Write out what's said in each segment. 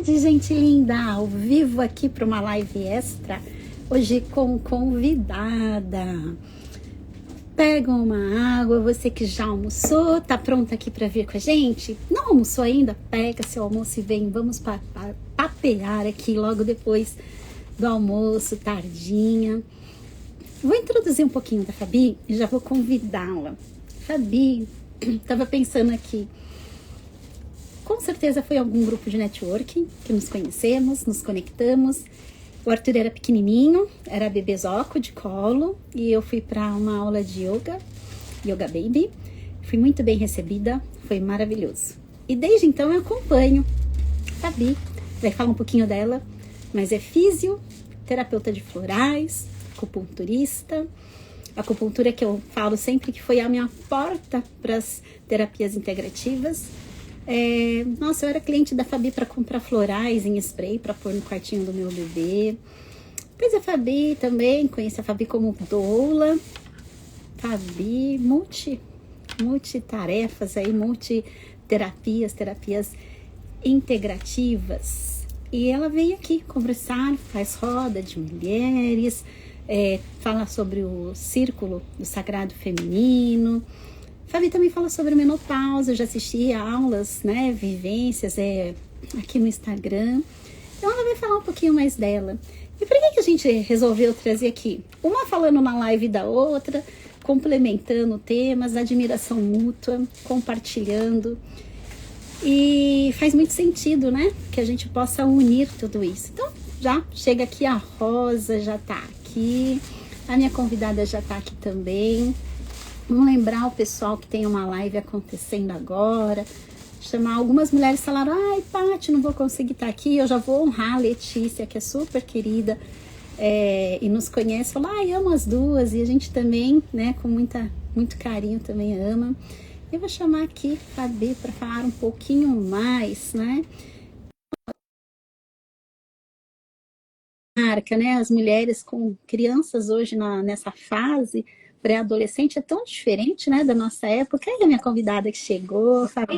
tarde, gente linda! Ao vivo aqui para uma live extra, hoje com convidada. Pega uma água, você que já almoçou, tá pronta aqui para vir com a gente? Não almoçou ainda? Pega seu almoço e vem, vamos papear aqui logo depois do almoço, tardinha. Vou introduzir um pouquinho da Fabi e já vou convidá-la. Fabi, tava pensando aqui, com certeza foi algum grupo de networking que nos conhecemos, nos conectamos. O Arthur era pequenininho, era bebezoco de colo, e eu fui para uma aula de yoga, Yoga Baby. Fui muito bem recebida, foi maravilhoso. E desde então eu acompanho Fabi, vai falar um pouquinho dela, mas é fisioterapeuta de florais, acupunturista. A acupuntura que eu falo sempre que foi a minha porta para as terapias integrativas. Nossa, eu era cliente da Fabi para comprar florais em spray para pôr no quartinho do meu bebê. Depois a Fabi também, conheci a Fabi como doula. Fabi, multitarefas aí, multiterapias, terapias integrativas. E ela veio aqui conversar, faz roda de mulheres, fala sobre o círculo do sagrado feminino. Fabi também fala sobre menopausa, eu já assisti a aulas, né, vivências aqui no Instagram. Então ela vai falar um pouquinho mais dela. E por que a gente resolveu trazer aqui? Uma falando na live da outra, complementando temas, admiração mútua, compartilhando. E faz muito sentido, né, que a gente possa unir tudo isso. Então já chega aqui a Rosa, já tá aqui, a minha convidada já tá aqui também. Vamos lembrar o pessoal que tem uma live acontecendo agora. Chamar algumas mulheres falaram, ai, Paty, não vou conseguir estar aqui. Eu já vou honrar a Letícia, que é super querida e nos conhece. Falou, ai, amo as duas. E a gente também, né, com muito carinho também ama. Eu vou chamar aqui Fabi para falar um pouquinho mais, né? Marca, né? As mulheres com crianças hoje nessa fase pré-adolescente é tão diferente, né, da nossa época. E a minha convidada que chegou, Fabi.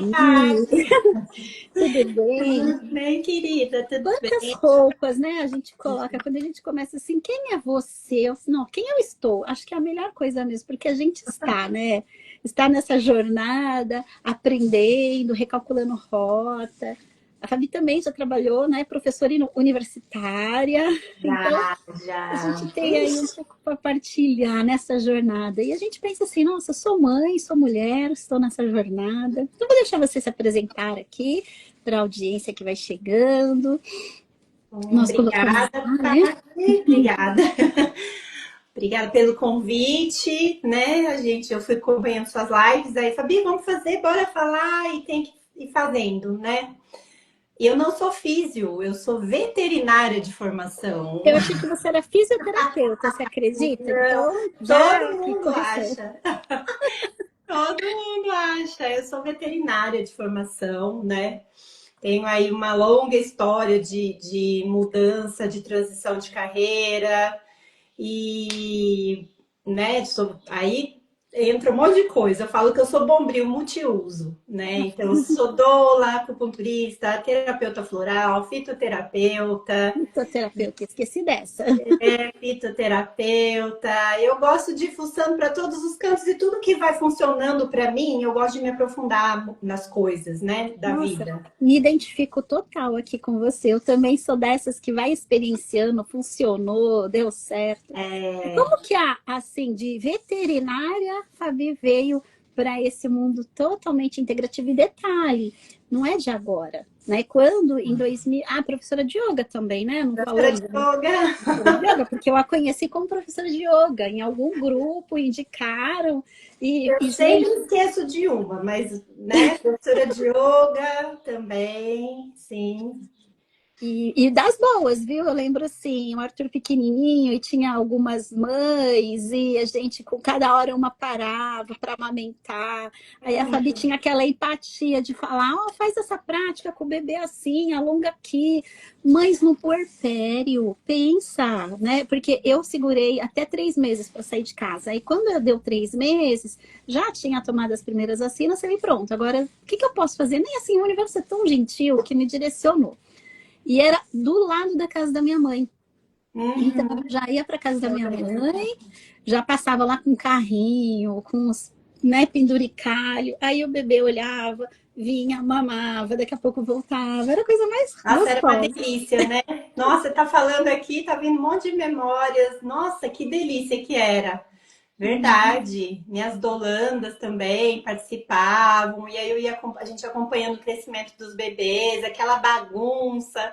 Tudo bem? Tudo bem, querida? Tudo Quantas bem? roupas, né, a gente coloca quando a gente começa assim, quem é você? Não, quem eu estou? Acho que é a melhor coisa mesmo, porque a gente está, né? Está nessa jornada, aprendendo, recalculando rota. A Fabi também já trabalhou, né, professora universitária, então a Já. gente tem aí um pouco para partilhar nessa jornada. E a gente pensa assim, nossa, sou mãe, sou mulher, estou nessa jornada. Então vou deixar você se apresentar aqui para a audiência que vai chegando. Nós vamos Obrigada, começar, né? Paty. Obrigada. Obrigada pelo convite, né? Eu fui acompanhando suas lives, aí, Fabi, vamos fazer, bora falar e tem que ir fazendo, né? Eu não sou físio, eu sou veterinária de formação. Eu achei que você era fisioterapeuta, você acredita? Então, Todo já que mundo correção. acha. Todo mundo acha. Eu sou veterinária de formação, né? Tenho aí uma longa história de mudança, de transição de carreira e, né, aí entra um monte de coisa. Eu falo que eu sou bombril multiuso, né? Então, eu sou doula, acupunturista, terapeuta floral, fitoterapeuta, Fisioterapeuta, esqueci dessa. fitoterapeuta. Eu gosto de ir fuçando para todos os cantos e tudo que vai funcionando para mim, eu gosto de me aprofundar nas coisas, né, da Nossa, vida. me identifico total aqui com você. Eu também sou dessas que vai experienciando, funcionou, deu certo. E como que assim, de veterinária, Fabi veio para esse mundo totalmente integrativo? E detalhe, não é de agora, né? Quando em 2000, professora de yoga também, né? Não Professora falamos, de né? yoga. Professora de yoga, porque eu a conheci como professora de yoga, em algum grupo indicaram Eu sempre gente, esqueço de uma, mas, né, professora de yoga também, sim. e das boas, viu? Eu lembro assim, o Arthur pequenininho e tinha algumas mães e a gente com cada hora uma parava para amamentar. Aí a Fabi tinha aquela empatia de falar, faz essa prática com o bebê assim, alonga aqui. Mães no puerpério, pensa, né? Porque eu segurei até 3 meses para sair de casa. Aí quando eu deu 3 meses, já tinha tomado as primeiras vacinas, falei, pronto, agora o que eu posso fazer? Nem assim, o universo é tão gentil que me direcionou. E era do lado da casa da minha mãe. Então, eu Uhum. já ia para casa da Eu minha lembro. mãe, já passava lá com um carrinho, com os, né, penduricalho. Aí o bebê olhava, vinha, mamava, daqui a pouco voltava. Era a coisa mais Nossa, era uma gostosa. delícia, né? Nossa, tá falando aqui, tá vindo um monte de memórias. Nossa, que delícia que era. Verdade. Minhas dolandas também participavam, e aí a gente acompanhando o crescimento dos bebês, aquela bagunça.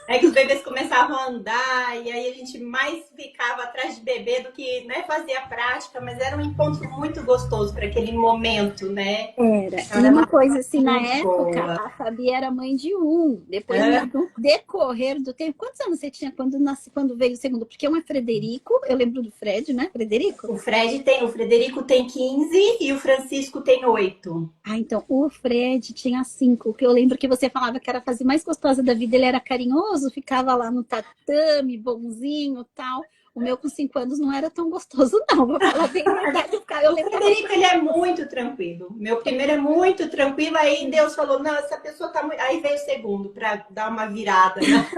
É que os bebês começavam a andar e aí a gente mais ficava atrás de bebê do que, né, fazia prática, mas era um encontro muito gostoso para aquele momento, né? Era. E Era uma uma coisa assim, na muito época, boa. a Fabi era mãe de um. Depois, Hã? no decorrer do tempo, quantos anos você tinha quando nasce, quando veio o segundo? Porque um é Frederico, eu lembro do Fred, né? Frederico? O Frederico tem 15 e o Francisco tem 8. Ah, então, o Fred tinha 5, que eu lembro que você falava que era a fase mais gostosa da vida, ele era carinhoso, ficava lá no tatame, bonzinho, tal. O meu com 5 anos não era tão gostoso, não, vou falar bem a verdade. Eu O lembro que Frederico, ele é muito tranquilo. Meu primeiro é muito tranquilo, aí Deus falou, não, essa pessoa tá muito... Aí veio o segundo, para dar uma virada, né?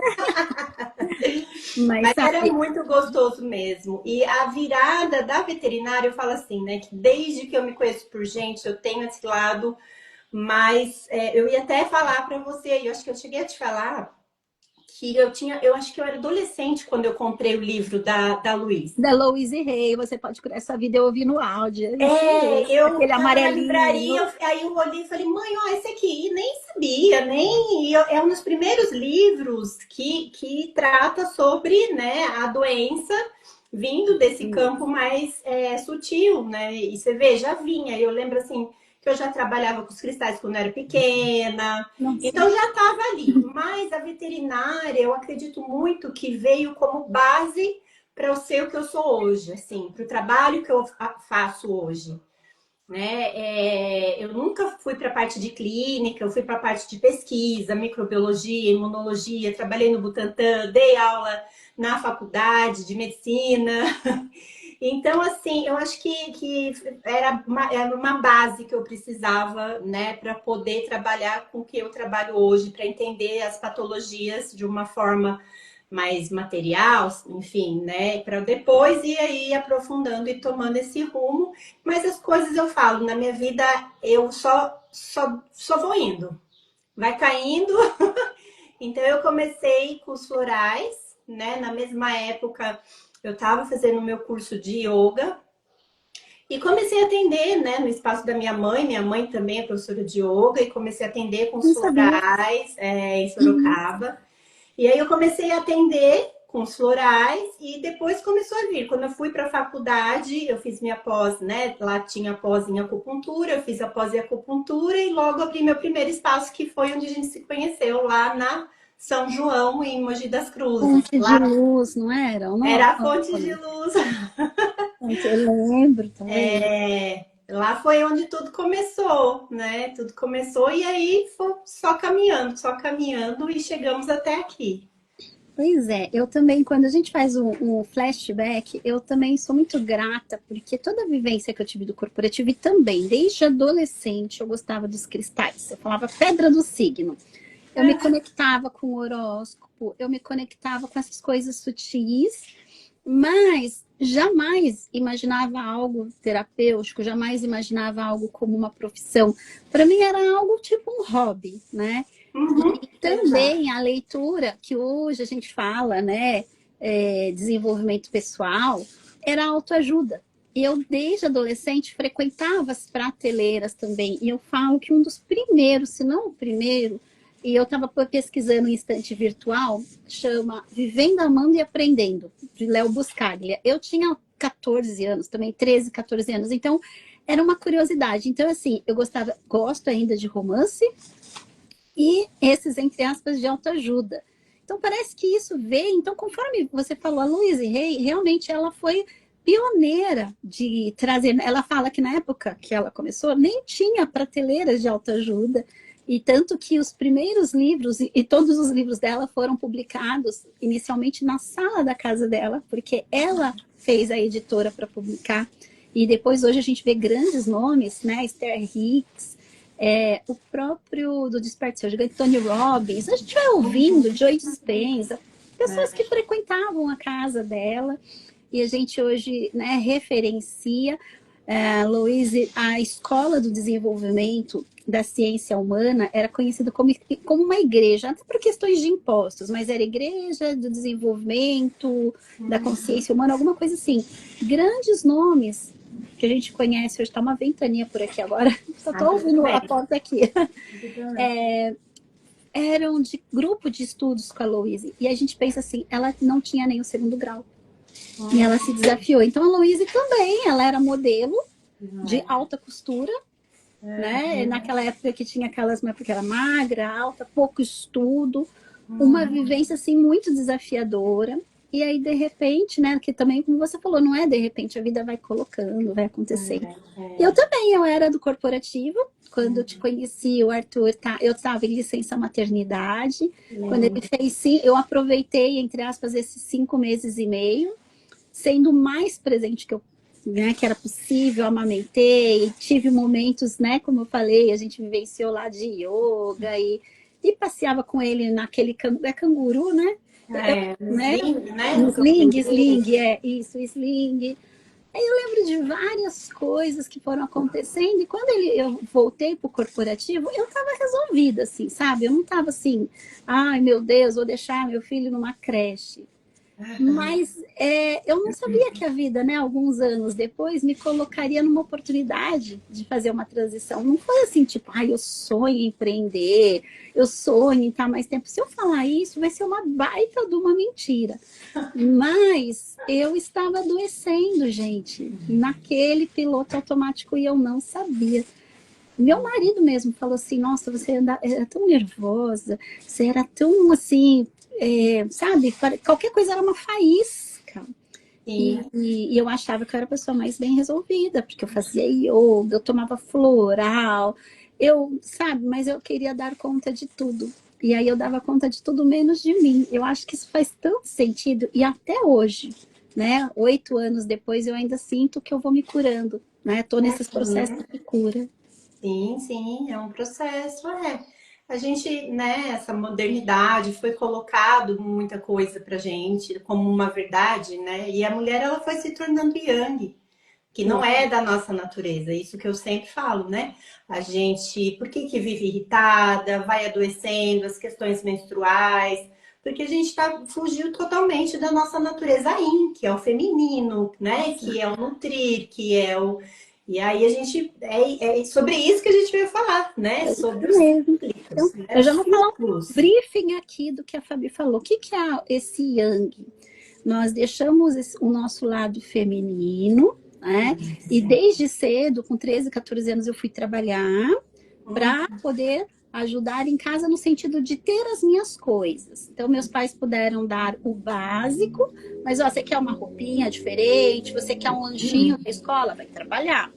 mas Mas era sabe, muito gostoso mesmo. E a virada da veterinária, eu falo assim, né? Que desde que eu me conheço por gente, eu tenho esse lado, mas eu ia até falar para você, e eu acho que eu cheguei a te falar que eu acho que eu era adolescente quando eu comprei o livro da Luísa. da Louise Hay, você pode curar essa vida, eu ouvi no áudio, é isso É, mesmo, eu aquele tava na livraria, amarelinho. aí eu olhei e falei, mãe, ó, esse aqui, e nem sabia, é um dos primeiros livros que trata sobre, né, a doença vindo desse campo mais sutil, né, e você vê, já vinha, eu lembro assim, que eu já trabalhava com os cristais quando eu era pequena, Nossa, então já estava ali, mas a veterinária, eu acredito muito que veio como base para eu ser o que eu sou hoje, assim, para o trabalho que eu faço hoje. Né? Eu nunca fui para a parte de clínica, eu fui para a parte de pesquisa, microbiologia, imunologia, trabalhei no Butantan, dei aula na faculdade de medicina. Então, assim, eu acho que era uma base que eu precisava, né, para poder trabalhar com o que eu trabalho hoje, para entender as patologias de uma forma mais material, enfim, né, para depois ir aí aprofundando e tomando esse rumo. Mas as coisas eu falo, na minha vida eu só vou indo, vai caindo. Então eu comecei com os florais, né? Na mesma época eu estava fazendo o meu curso de yoga e comecei a atender, né, no espaço da minha mãe. Minha mãe também é professora de yoga e comecei a atender com os não sabia. florais em Uhum. Sorocaba. E aí eu comecei a atender com os florais e depois começou a vir. Quando eu fui para a faculdade, eu fiz minha pós, né? Lá tinha pós em acupuntura, eu fiz a pós em acupuntura e logo abri meu primeiro espaço, que foi onde a gente se conheceu, lá na São João, em Mogi das Cruzes. Fonte de Lá luz, não era? era a fonte de luz. Eu lembro também. Lá foi onde tudo começou, né? Tudo começou e aí foi só caminhando e chegamos até aqui. Pois é, eu também, quando a gente faz um flashback, eu também sou muito grata, porque toda a vivência que eu tive do corporativo e também, desde adolescente, eu gostava dos cristais. Eu falava pedra do signo. Eu me conectava com o horóscopo, eu me conectava com essas coisas sutis, mas jamais imaginava algo terapêutico, jamais imaginava algo como uma profissão. Para mim era algo tipo um hobby, né? Uhum, E exato. também a leitura, que hoje a gente fala, né, desenvolvimento pessoal, era autoajuda. E eu, desde adolescente, frequentava as prateleiras também. E eu falo que um dos primeiros, se não o primeiro, e eu estava pesquisando em Estante Virtual, chama Vivendo, Amando e Aprendendo, de Léo Buscaglia. Eu tinha 14 anos, também 13, 14 anos. Então, era uma curiosidade. Então, assim, eu gosto ainda de romance, e esses, entre aspas, de autoajuda. Então, parece que isso veio. Então, conforme você falou, a Louise Hay, realmente ela foi pioneira de trazer. Ela fala que na época que ela começou, nem tinha prateleiras de autoajuda. E tanto que os primeiros livros, e todos os livros dela foram publicados inicialmente na sala da casa dela, porque ela fez a editora para publicar. E depois, hoje, a gente vê grandes nomes, né? Esther Hicks, O próprio do Desperte Seu Gigante, Tony Robbins, a gente vai ouvindo, Joe Dispenza, pessoas que frequentavam a casa dela, e a gente hoje, né, referencia Louise, a Escola do Desenvolvimento da Ciência Humana era conhecida como uma igreja, até por questões de impostos, mas era Igreja do Desenvolvimento da Consciência Humana, alguma coisa assim. Grandes nomes que a gente conhece, hoje está uma ventania por aqui agora, só estou ouvindo a porta aqui. Eram de grupo de estudos com a Louise, e a gente pensa assim, ela não tinha nem o segundo grau. E ela se desafiou. Então a Louise também, ela era modelo de alta costura, né? Naquela época que tinha aquelas, porque era magra, alta, pouco estudo, uma vivência assim muito desafiadora. E aí, de repente, né? Que também, como você falou, não é de repente, a vida vai colocando, vai acontecendo. Eu também, eu era do corporativo. Quando eu te conheci, o Arthur, eu estava em licença maternidade. Quando ele fez sim, eu aproveitei, entre aspas, esses 5 meses e meio, sendo o mais presente que eu, né, que era possível, amamentei, tive momentos, né, como eu falei, a gente vivenciou lá de yoga e passeava com ele naquele canguru, né? Sling, né? Sling, isso, sling. Aí eu lembro de várias coisas que foram acontecendo e quando eu voltei para o corporativo, eu estava resolvida, assim, sabe? Eu não estava assim, ai meu Deus, vou deixar meu filho numa creche. Mas eu não sabia que a vida, né, alguns anos depois, me colocaria numa oportunidade de fazer uma transição. Não foi assim, tipo, eu sonho em empreender, eu sonho em estar mais tempo. Se eu falar isso, vai ser uma baita de uma mentira. Mas eu estava adoecendo, gente, naquele piloto automático e eu não sabia. Meu marido mesmo falou assim, nossa, você era tão nervosa, você era tão assim, sabe? Qualquer coisa era uma faísca. E eu achava que eu era a pessoa mais bem resolvida, porque eu fazia yoga, eu tomava floral, sabe? Mas eu queria dar conta de tudo. E aí eu dava conta de tudo menos de mim. Eu acho que isso faz tanto sentido. E até hoje, né? 8 anos depois, eu ainda sinto que eu vou me curando, né? Tô nesses processos de cura. Sim, é um processo, A gente, né, essa modernidade foi colocado muita coisa pra gente como uma verdade, né? E a mulher ela foi se tornando yang, que não é da nossa natureza, isso que eu sempre falo, né? A gente, por que vive irritada, vai adoecendo, as questões menstruais, porque a gente fugiu totalmente da nossa natureza yin, que é o feminino, né? Que é o nutrir, que é o. E aí a gente. É sobre isso que a gente veio falar, né? Sobre os ciclos, né? Eu já vou falar um briefing aqui do que a Fabi falou. O que é esse yang? Nós deixamos o nosso lado feminino, né? E desde cedo, com 13, 14 anos, eu fui trabalhar para poder ajudar em casa no sentido de ter as minhas coisas. Então, meus pais puderam dar o básico, mas ó, você quer uma roupinha diferente, você quer um lanchinho na escola, vai trabalhar.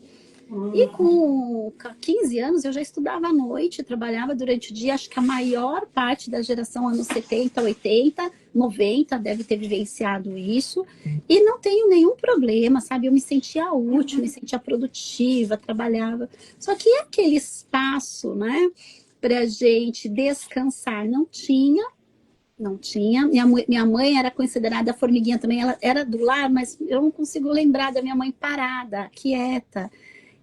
E com 15 anos eu já estudava à noite, trabalhava durante o dia. Acho que a maior parte da geração anos 70, 80, 90 deve ter vivenciado isso. E não tenho nenhum problema, sabe? Eu me sentia útil, me sentia produtiva, trabalhava. Só que aquele espaço, né, pra gente descansar, não tinha. Não tinha. Minha mãe era considerada a formiguinha também. Ela era do lar, mas eu não consigo lembrar da minha mãe parada, quieta.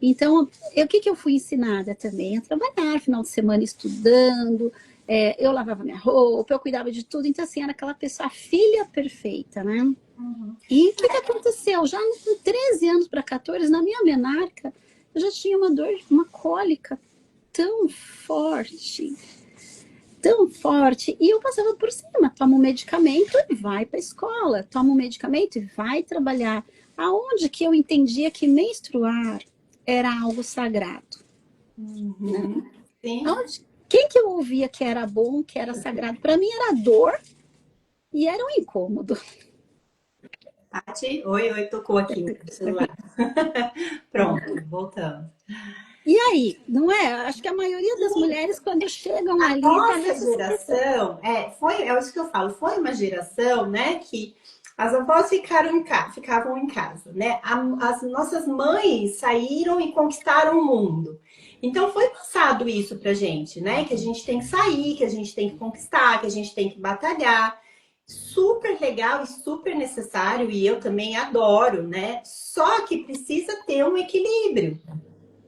Então, o que eu fui ensinada também? A trabalhar, final de semana estudando, eu lavava minha roupa, eu cuidava de tudo. Então, assim, era aquela pessoa, a filha perfeita, né? E o que aconteceu? Já com 13 anos para 14, na minha menarca, eu já tinha uma dor, uma cólica tão forte, e eu passava por cima, toma um medicamento e vai para a escola, toma um medicamento e vai trabalhar. Aonde que eu entendia que menstruar era algo sagrado? Sim. Quem que eu ouvia que era bom, que era sagrado? Para mim era dor e era um incômodo. Tati, oi, tocou aqui no celular. Pronto, voltamos. E aí, não é? Acho que a maioria das mulheres, quando chegam ali... Nossa geração, é isso que eu falo, foi uma geração, né, que as avós ficavam em casa, né? As nossas mães saíram e conquistaram o mundo. Então foi passado isso pra gente, né? Que a gente tem que sair, que a gente tem que conquistar, que a gente tem que batalhar. Super legal e super necessário, e eu também adoro, né? Só que precisa ter um equilíbrio.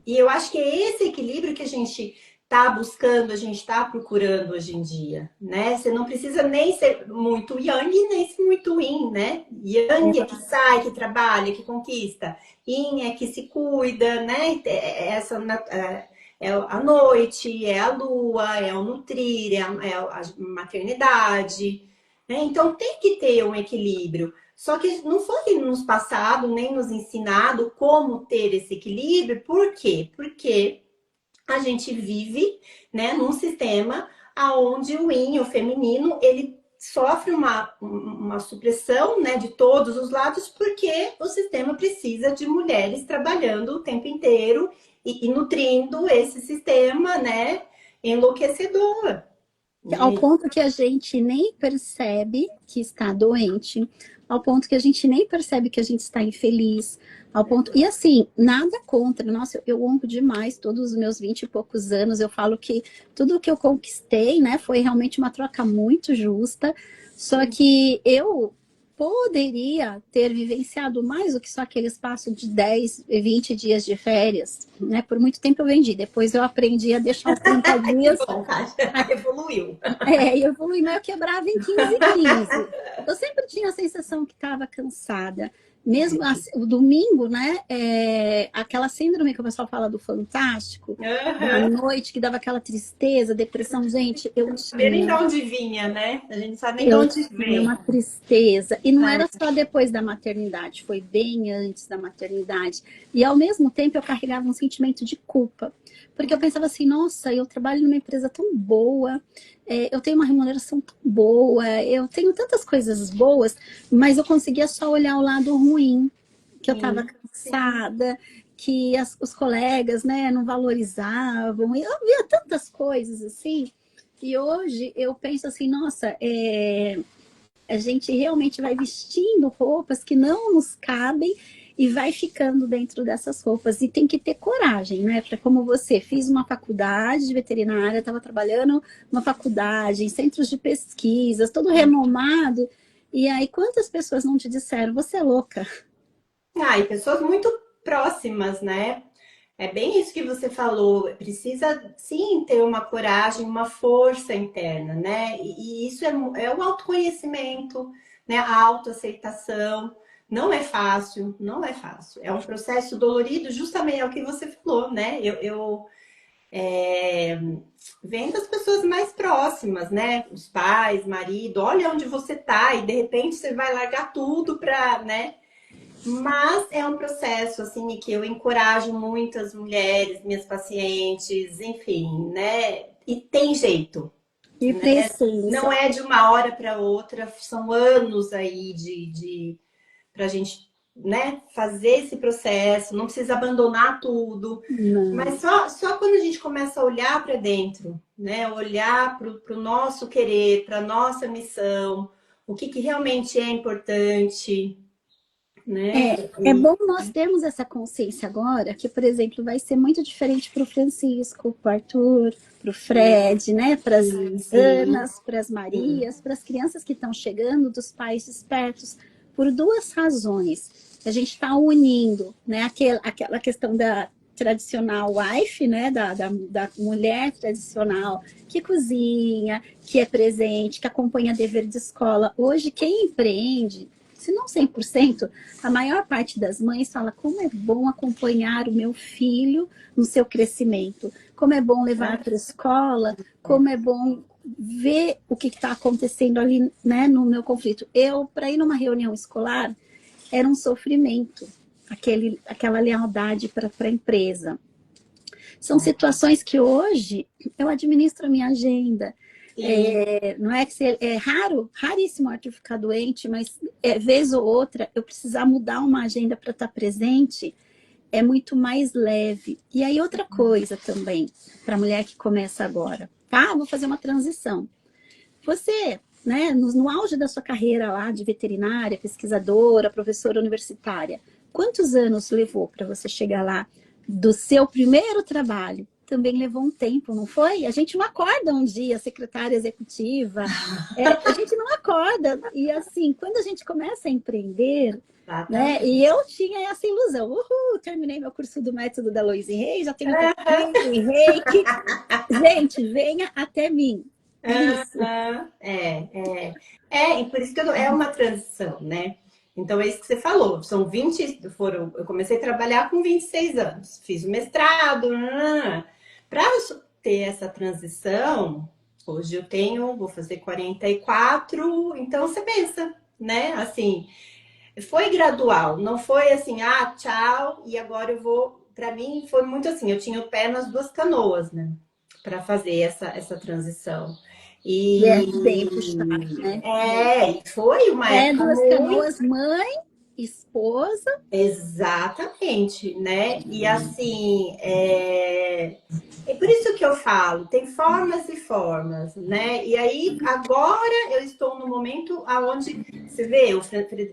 E eu acho que é esse equilíbrio que a gente está buscando, a gente está procurando hoje em dia, né? Você não precisa nem ser muito yang, nem ser muito yin, né? Yang é que sai, que trabalha, que conquista. Yin é que se cuida, né? É a noite, é a lua, é o nutrir, é a maternidade, né? Então tem que ter um equilíbrio. Só que não foi nos passado, nem nos ensinado como ter esse equilíbrio. Por quê? Porque a gente vive, né, num sistema onde o yin, o feminino, ele sofre uma supressão, né, de todos os lados, porque o sistema precisa de mulheres trabalhando o tempo inteiro e nutrindo esse sistema, né, enlouquecedor. Ao Né? ponto que a gente nem percebe que está doente, ao ponto que a gente nem percebe que a gente está infeliz, ao ponto... E assim, nada contra, nossa, eu honro demais todos os meus 20 e poucos anos, eu falo que tudo que eu conquistei, né, foi realmente uma troca muito justa, só que eu poderia ter vivenciado mais do que só aquele espaço de 10, 20 dias de férias, né, por muito tempo eu vendi, depois eu aprendi a deixar os 30 Que dias. bom, Kátia, evoluiu. E eu fui, mas eu quebrava em 15 15. Eu sempre tinha a sensação que estava cansada. Mesmo assim, o domingo, né? Aquela síndrome que o pessoal fala do fantástico, da Uhum. noite, que dava aquela tristeza, depressão. Gente, eu Sabia nem de tinha. onde vinha, né? A gente não sabe nem de Eu onde tinha vem. uma tristeza. E não era É. só depois da maternidade, foi bem antes da maternidade. E ao mesmo tempo eu carregava um sentimento de culpa. Porque eu pensava assim, nossa, eu trabalho numa empresa tão boa, eu tenho uma remuneração tão boa, eu tenho tantas coisas boas, mas eu conseguia só olhar o lado ruim, que eu estava Sim, sim. cansada, que os colegas, né, não valorizavam. Eu via tantas coisas assim. E hoje eu penso assim, nossa, a gente realmente vai vestindo roupas que não nos cabem e vai ficando dentro dessas roupas. E tem que ter coragem, né? Para como você, fiz uma faculdade de veterinária, estava trabalhando numa faculdade, em centros de pesquisas, todo renomado. E aí, quantas pessoas não te disseram, você é louca? Ah, e pessoas muito próximas, né? É bem isso que você falou. Precisa sim ter uma coragem, uma força interna, né? E isso é o autoconhecimento, né? A autoaceitação. Não é fácil, não é fácil. É um processo dolorido, justamente é o que você falou, né? É, vem das pessoas mais próximas, né? Os pais, marido, olha onde você tá, e de repente você vai largar tudo para, né? Mas é um processo assim que eu encorajo muitas mulheres, minhas pacientes, enfim, né? E tem jeito, E né? precisa. Não é de uma hora para outra, são anos aí de para a gente, né, fazer esse processo, não precisa abandonar tudo, mas Não. só quando a gente começa a olhar para dentro, né? Olhar para o nosso querer, para a nossa missão, o que realmente é importante, né? É bom nós termos essa consciência agora, que, por exemplo, vai ser muito diferente para o Francisco, para o Arthur, para o Fred, né? Para as Sim. Anas, para as Marias, para as crianças que estão chegando, dos pais despertos, por duas razões. A gente está unindo, né? Aquela questão da tradicional wife, né? Da mulher tradicional que cozinha, que é presente, que acompanha dever de escola. Hoje, quem empreende, se não 100%, a maior parte das mães fala como é bom acompanhar o meu filho no seu crescimento, como é bom levar para a escola, como é bom ver o que está acontecendo ali, né, no meu conflito. Eu, para ir numa reunião escolar, era um sofrimento, aquela lealdade para a empresa. São situações que hoje eu administro a minha agenda. Sim. Não é que é raro, raríssimo o Arthur ficar doente, mas vez ou outra eu precisar mudar uma agenda para estar presente é muito mais leve. E aí outra coisa também, para a mulher que começa agora, tá? Vou fazer uma transição. Você, né, no auge da sua carreira lá de veterinária, pesquisadora, professora universitária, quantos anos levou para você chegar lá do seu primeiro trabalho, também levou um tempo, não foi? A gente não acorda um dia, secretária executiva, a gente não acorda. E assim, quando a gente começa a empreender, né? E Exatamente. eu tinha essa ilusão. Uhul, terminei meu curso do método da Louise Hay, já tenho Aham, tatuagem em reiki. Gente, venha até mim. É isso. aham, e por isso que é uma transição, né? Então é isso que você falou, eu comecei a trabalhar com 26 anos, fiz o mestrado, para ter essa transição, hoje vou fazer 44, então você pensa, né? Assim, foi gradual, não foi assim, tchau, e agora eu vou. Para mim foi muito assim, eu tinha o pé nas duas canoas, né? Para fazer essa transição. E é E bem puxado, né? e foi uma É época duas muito. canoas, mãe, esposa, Exatamente, né? E assim, é por isso que eu falo, tem formas e formas, né? E aí, agora eu estou no momento aonde você vê,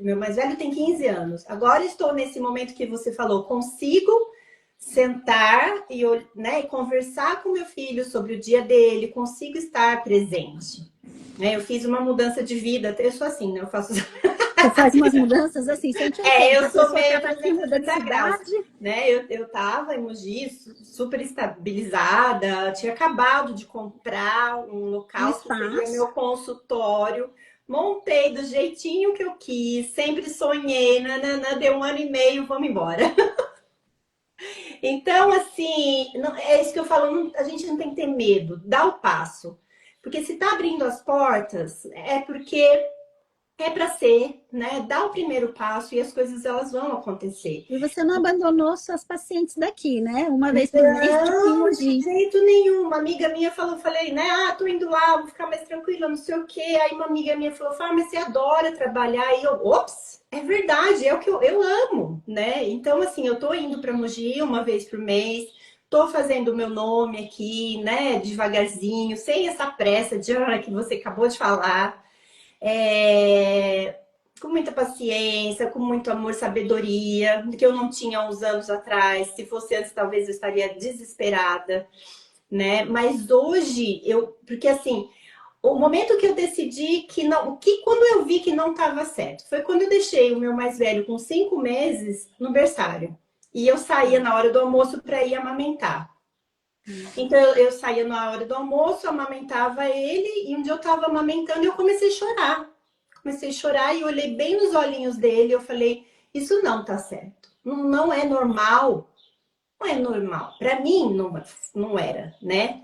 meu mais velho tem 15 anos. Agora estou nesse momento que você falou, consigo sentar e conversar com meu filho sobre o dia dele, consigo estar presente. Né? Eu fiz uma mudança de vida, eu sou assim, né? Eu faço você faz umas mudanças assim, 180. eu A sou pessoa meio estava aqui, muda de 360 graus, cidade, né? Eu tava em Mogi super estabilizada, tinha acabado de comprar um um local que seria espaço. meu consultório, montei do jeitinho que eu quis, sempre sonhei, nananã, deu 1 ano e meio, vamos embora. Então, assim, é isso que eu falo, a gente não tem que ter medo, dá o passo. Porque se tá abrindo as portas, é porque é para ser, né? Dá o primeiro passo e as coisas elas vão acontecer. E você não abandonou suas pacientes daqui, né? Uma vez por mês, em Não, de Mogi. jeito nenhum. Uma amiga minha falei, né? Tô indo lá, vou ficar mais tranquila, não sei o quê. Aí uma amiga minha falou, mas você adora trabalhar. E eu, ops, é verdade, é o que eu amo, né? Então, assim, eu tô indo para Mogi uma vez por mês, tô fazendo o meu nome aqui, né? Devagarzinho, sem essa pressa que você acabou de falar. É, com muita paciência, com muito amor, sabedoria, que eu não tinha uns anos atrás. Se fosse antes, talvez eu estaria desesperada, né? Mas hoje porque assim, o momento que eu decidi que não, que quando eu vi que não estava certo, foi quando eu deixei o meu mais velho com 5 meses no berçário. E eu saía na hora do almoço para ir amamentar. Então eu saía na hora do almoço, amamentava ele, e um dia eu estava amamentando e eu comecei a chorar. Comecei a chorar e olhei bem nos olhinhos dele, eu falei, isso não tá certo. Não é normal. Não é normal. Para mim não era, né?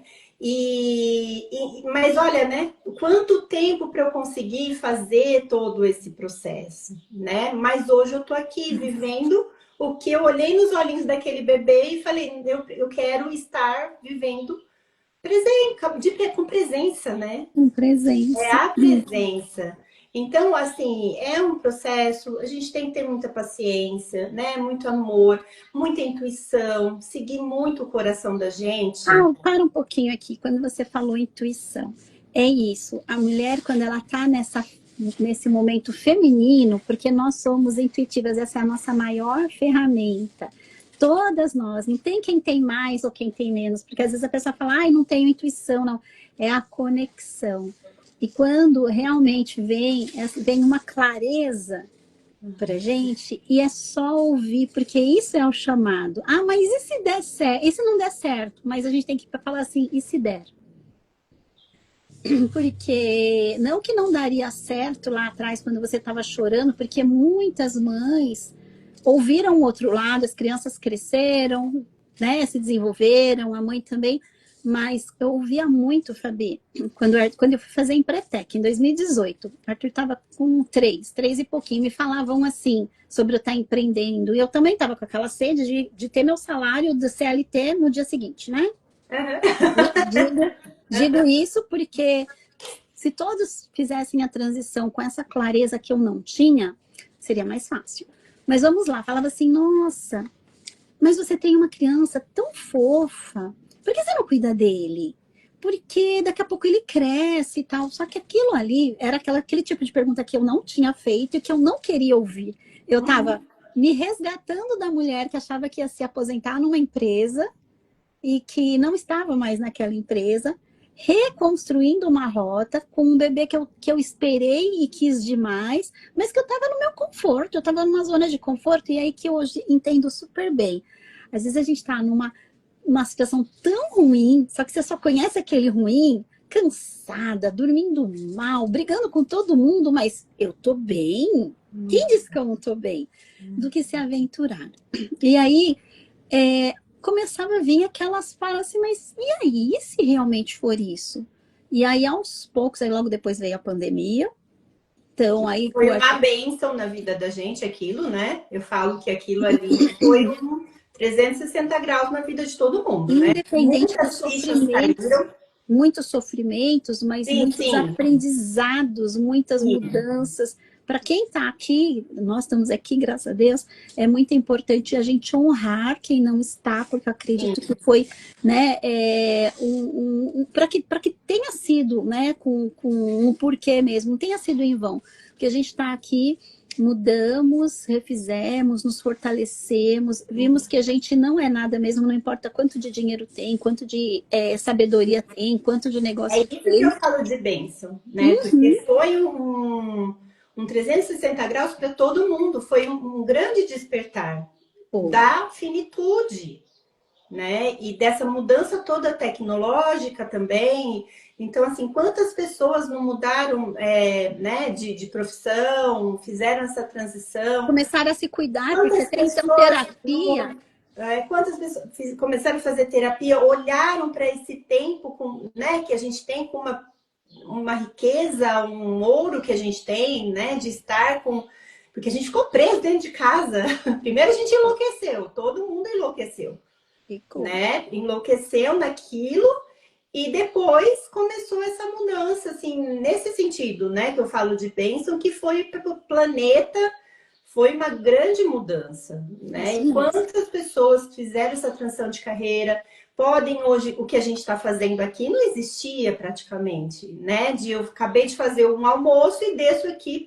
Mas olha, né? Quanto tempo para eu conseguir fazer todo esse processo, né? Mas hoje eu tô aqui vivendo o que eu olhei nos olhinhos daquele bebê e falei, eu quero estar vivendo com presença, né? Com É presença. a presença. Então, assim, é um processo, a gente tem que ter muita paciência, né? Muito amor, muita intuição, seguir muito o coração da gente. Para um pouquinho aqui, quando você falou intuição. É isso, a mulher, quando ela está nesse momento feminino, porque nós somos intuitivas, essa é a nossa maior ferramenta. Todas nós, não tem quem tem mais ou quem tem menos, porque às vezes a pessoa fala, não tenho intuição, não. É a conexão. E quando realmente vem uma clareza pra gente, e é só ouvir, porque isso é o chamado. Mas e se der certo? E se não der certo? Mas a gente tem que falar assim, e se der? Porque não que não daria certo lá atrás quando você estava chorando, porque muitas mães ouviram o outro lado, as crianças cresceram, né, se desenvolveram, a mãe também, mas eu ouvia muito, Fabi, quando eu fui fazer Empretec, em 2018, o Arthur estava com três e pouquinho, me falavam assim, sobre eu estar empreendendo, e eu também estava com aquela sede de ter meu salário do CLT no dia seguinte, né? Digo isso porque se todos fizessem a transição com essa clareza que eu não tinha, seria mais fácil. Mas vamos lá, falava assim, nossa, mas você tem uma criança tão fofa, por que você não cuida dele? Porque daqui a pouco ele cresce e tal. Só que aquilo ali era aquele tipo de pergunta que eu não tinha feito e que eu não queria ouvir. Eu estava me resgatando da mulher que achava que ia se aposentar numa empresa e que não estava mais naquela empresa, reconstruindo uma rota com um bebê que eu esperei e quis demais, mas que eu estava no meu conforto, eu estava numa zona de conforto, e aí que eu hoje entendo super bem. Às vezes a gente está numa uma situação tão ruim, só que você só conhece aquele ruim, cansada, dormindo mal, brigando com todo mundo, mas eu tô bem. Quem disse que eu não tô bem? Do que se aventurar. E aí, começava a vir aquelas falas assim, mas e aí, e se realmente for isso? E aí, aos poucos, aí logo depois veio a pandemia. Então, aí... Foi uma bênção na vida da gente aquilo, né? Eu falo que aquilo ali foi um 360 graus na vida de todo mundo, né? Independente do Muitas fichas sofrimento, caíram. muitos sofrimentos, mas Sim, muitos sim. aprendizados, muitas Sim. mudanças. Para quem está aqui, nós estamos aqui, graças a Deus, é muito importante a gente honrar quem não está, porque eu acredito que foi, né, para que tenha sido, né, com um porquê mesmo, não tenha sido em vão, porque a gente está aqui, mudamos, refizemos, nos fortalecemos, vimos que a gente não é nada mesmo, não importa quanto de dinheiro tem, quanto de sabedoria tem, quanto de É negócio isso que tem. eu falo de bênção, né? Porque foi um 360 graus para todo mundo, foi um grande despertar da finitude, né? E dessa mudança toda tecnológica também. Então, assim, quantas pessoas não mudaram, né, de profissão, fizeram essa transição? Começaram a se cuidar, porque Quantas até então pessoas terapia. quantas pessoas começaram a fazer terapia, olharam para esse tempo, né, que a gente tem com uma riqueza, um ouro que a gente tem, né, de estar com... Porque a gente ficou preso dentro de casa. Primeiro a gente enlouqueceu, todo mundo enlouqueceu, Ficou. né? Enlouqueceu naquilo e depois começou essa mudança, assim, nesse sentido, né, que eu falo de bênção, que foi para o planeta, foi uma grande mudança, né? E quantas pessoas fizeram essa transição de carreira, podem hoje, o que a gente está fazendo aqui não existia praticamente, né? Eu acabei de fazer um almoço e desço aqui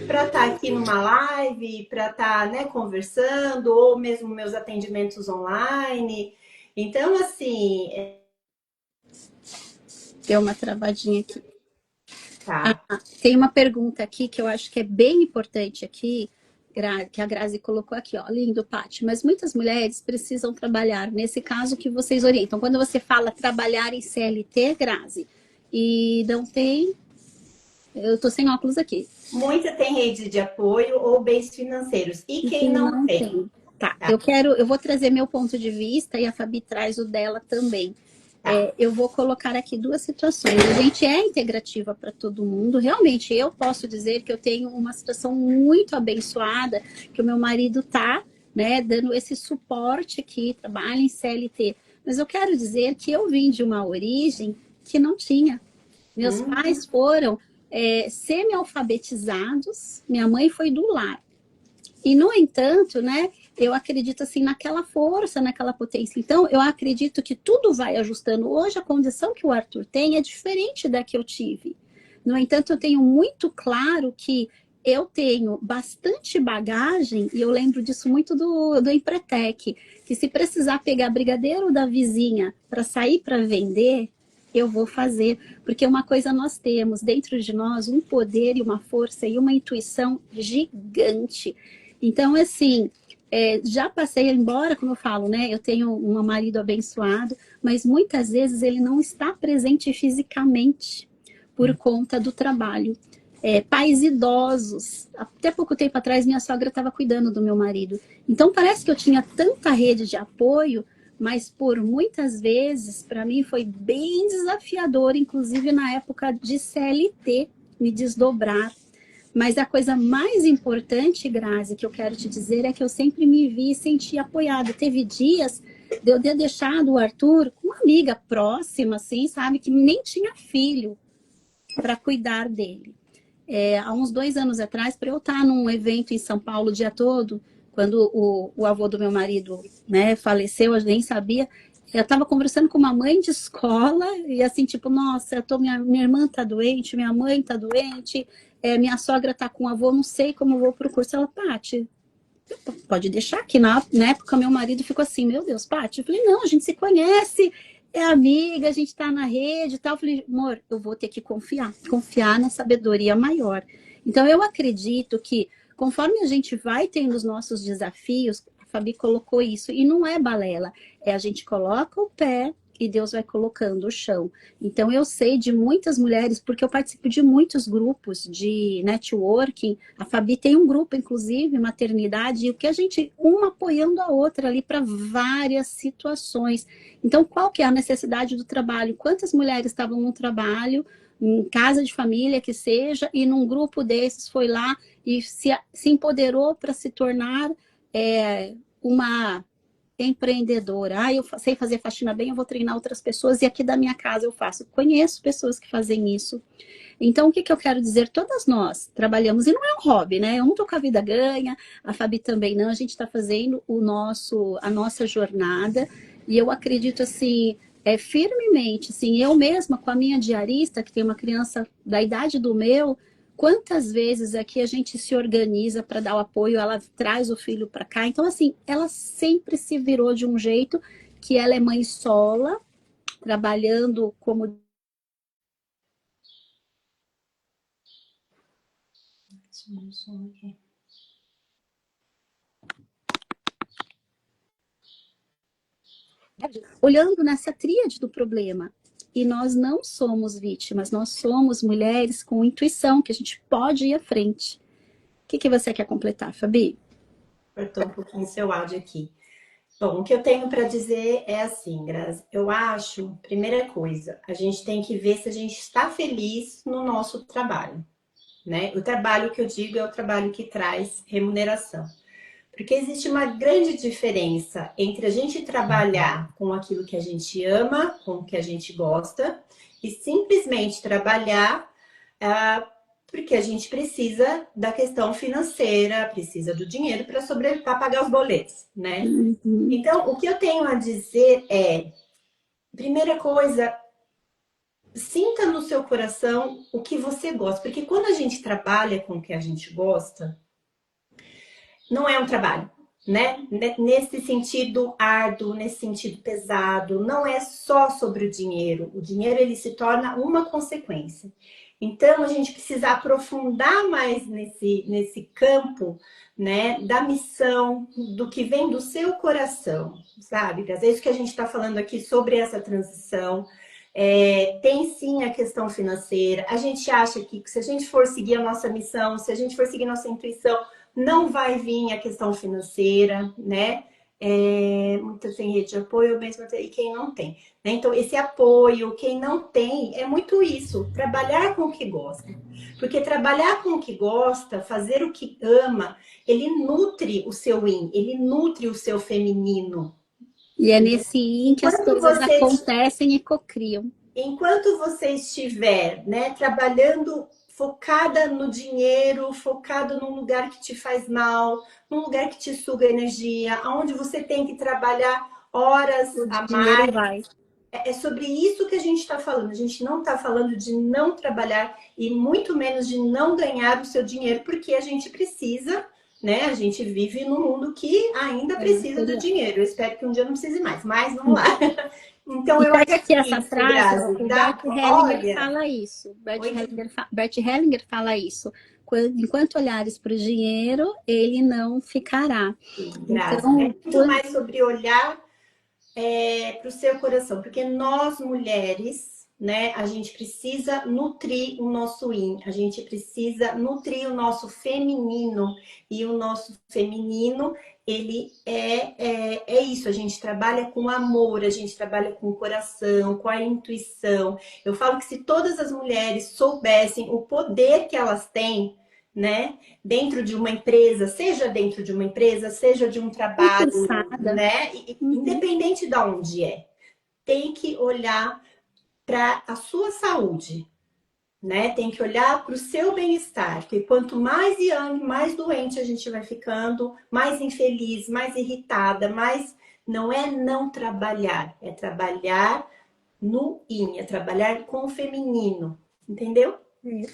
para estar aqui numa live, para estar, né, conversando, ou mesmo meus atendimentos online. Então, assim... Deu uma travadinha aqui. Tá. Tem uma pergunta aqui que eu acho que é bem importante aqui, que a Grazi colocou aqui, ó, lindo, Paty, mas muitas mulheres precisam trabalhar, nesse caso que vocês orientam. Quando você fala trabalhar em CLT, Grazi, e não tem... Eu tô sem óculos aqui. Muita tem rede de apoio ou bens financeiros. E quem não tem? Tá, eu vou trazer meu ponto de vista e a Fabi traz o dela também. Eu vou colocar aqui duas situações. A gente é integrativa para todo mundo. Realmente, eu posso dizer que eu tenho uma situação muito abençoada, que o meu marido tá, né, dando esse suporte aqui, trabalha em CLT. Mas eu quero dizer que eu vim de uma origem que não tinha. Meus pais foram semi-alfabetizados, minha mãe foi do lar. E, no entanto, né, eu acredito assim naquela força, naquela potência. Então, eu acredito que tudo vai ajustando. Hoje, a condição que o Arthur tem é diferente da que eu tive. No entanto, eu tenho muito claro que eu tenho bastante bagagem, e eu lembro disso muito do Empretec, que se precisar pegar brigadeiro da vizinha para sair para vender, eu vou fazer. Porque uma coisa nós temos dentro de nós, um poder e uma força e uma intuição gigante. Então, assim, já passei, embora, como eu falo, né, eu tenho um marido abençoado, mas muitas vezes ele não está presente fisicamente por conta do trabalho. Pais idosos, até pouco tempo atrás minha sogra estava cuidando do meu marido. Então parece que eu tinha tanta rede de apoio, mas por muitas vezes para mim foi bem desafiador, inclusive na época de CLT, me desdobrar. Mas a coisa mais importante, Grazi, que eu quero te dizer é que eu sempre me vi e senti apoiada. Teve dias de eu ter deixado o Arthur com uma amiga próxima, assim, sabe, que nem tinha filho para cuidar dele. Há uns 2 anos atrás, para eu estar num evento em São Paulo o dia todo, quando o avô do meu marido, né, faleceu, eu nem sabia. Eu estava conversando com uma mãe de escola e assim, tipo, nossa, minha irmã tá doente, minha mãe tá doente, minha sogra tá com o avô, não sei como eu vou pro curso. Ela, Paty, Pode deixar que na época meu marido ficou assim, meu Deus, Paty. Eu falei, não, a gente se conhece, é amiga, a gente tá na rede e tal. Eu falei, amor, eu vou ter que confiar na sabedoria maior. Então eu acredito que conforme a gente vai tendo os nossos desafios, a Fabi colocou isso, e não é balela, é a gente coloca o pé e Deus vai colocando o chão. Então eu sei de muitas mulheres, porque eu participo de muitos grupos de networking. A Fabi tem um grupo, inclusive, maternidade, e o que a gente, uma apoiando a outra ali para várias situações. Então, qual que é a necessidade do trabalho? Quantas mulheres estavam no trabalho, em casa de família que seja, e num grupo desses foi lá e se empoderou para se tornar uma empreendedora. Ah, eu sei fazer faxina bem, eu vou treinar outras pessoas e aqui da minha casa eu faço. Conheço pessoas que fazem isso. Então, o que eu quero dizer? Todas nós trabalhamos, e não é um hobby, né? Eu não tô com a vida ganha, a Fabi também não, a gente está fazendo a nossa jornada, e eu acredito assim, firmemente, assim, eu mesma com a minha diarista, que tem uma criança da idade do meu, quantas vezes aqui a gente se organiza para dar o apoio, ela traz o filho para cá. Então, assim, ela sempre se virou de um jeito que ela é mãe sola, trabalhando como olhando nessa tríade do problema. E nós não somos vítimas, nós somos mulheres com intuição, que a gente pode ir à frente. O que você quer completar, Fabi? Cortou um pouquinho seu áudio aqui. Bom, o que eu tenho para dizer é assim, Grazi, eu acho, primeira coisa, a gente tem que ver se a gente está feliz no nosso trabalho, né? O trabalho que eu digo é o trabalho que traz remuneração. Porque existe uma grande diferença entre a gente trabalhar com aquilo que a gente ama, com o que a gente gosta, e simplesmente trabalhar porque a gente precisa da questão financeira, precisa do dinheiro para pagar os boletos, né? Uhum. Então, o que eu tenho a dizer é, primeira coisa, sinta no seu coração o que você gosta, porque quando a gente trabalha com o que a gente gosta, não é um trabalho, né? Nesse sentido árduo, nesse sentido pesado, não é só sobre o dinheiro. O dinheiro ele se torna uma consequência. Então a gente precisa aprofundar mais nesse campo, né, da missão, do que vem do seu coração, sabe? Às vezes que a gente está falando aqui sobre essa transição. Tem sim a questão financeira. A gente acha que se a gente for seguir a nossa missão, se a gente for seguir a nossa intuição, não vai vir a questão financeira, né? Muitas têm rede de apoio, mesmo e quem não tem. Né? Então, esse apoio, quem não tem, é muito isso, trabalhar com o que gosta. Porque trabalhar com o que gosta, fazer o que ama, ele nutre o seu yin, ele nutre o seu feminino. E é nesse yin que as Enquanto coisas você acontecem e cocriam. Enquanto você estiver, né, trabalhando focada no dinheiro, focado num lugar que te faz mal, num lugar que te suga energia, onde você tem que trabalhar horas O a dinheiro mais, vai. é sobre isso que a gente está falando. A gente não está falando de não trabalhar e muito menos de não ganhar o seu dinheiro, porque a gente precisa, né? A gente vive num mundo que ainda É precisa do material. dinheiro. Eu espero que um dia não precise mais, mas vamos lá. Então, E eu pega acho aqui essa isso, frase, ó, Grazi. o Bert Hellinger Olha, fala isso. oi, Bert Hellinger fala isso. Enquanto olhares para o dinheiro, ele não ficará. Grazi. É Então, muito mais sobre olhar para o seu coração, porque nós mulheres, né, a gente precisa nutrir o nosso yin, a gente precisa nutrir o nosso feminino, e o nosso feminino, ele é isso, a gente trabalha com amor, a gente trabalha com o coração, com a intuição. Eu falo que se todas as mulheres soubessem o poder que elas têm, né, dentro de uma empresa, seja de um trabalho, interessada. né, Uhum. independente de onde é, tem que olhar para a sua saúde, né? Tem que olhar para o seu bem-estar, porque quanto mais young, mais doente a gente vai ficando, mais infeliz, mais irritada, mais não é não trabalhar, é trabalhar no yin, é trabalhar com o feminino, entendeu?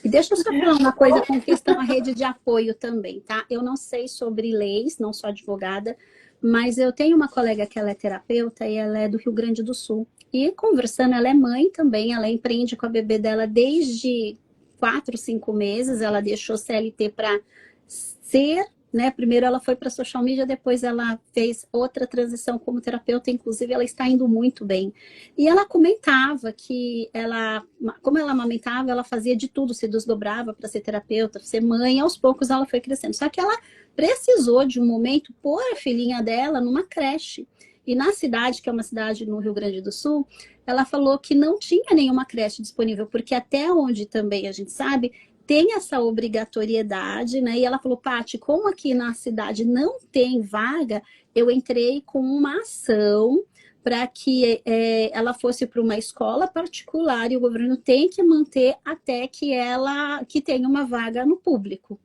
E deixa eu só falar uma coisa com questão à rede de apoio também, tá? Eu não sei sobre leis, não sou advogada, mas eu tenho uma colega que ela é terapeuta e ela é do Rio Grande do Sul. E conversando, ela é mãe também, ela empreende com a bebê dela desde 4, 5 meses, ela deixou CLT para ser, né? Primeiro ela foi para social media, depois ela fez outra transição como terapeuta, inclusive ela está indo muito bem. E ela comentava que ela, como ela amamentava, ela fazia de tudo, se desdobrava para ser terapeuta, ser mãe, e aos poucos ela foi crescendo. Só que ela precisou de um momento pôr a filhinha dela numa creche. E na cidade, que é uma cidade no Rio Grande do Sul, ela falou que não tinha nenhuma creche disponível, porque até onde também a gente sabe, tem essa obrigatoriedade, né? E ela falou, Paty, como aqui na cidade não tem vaga, eu entrei com uma ação para que ela fosse para uma escola particular e o governo tem que manter até que tenha uma vaga no público.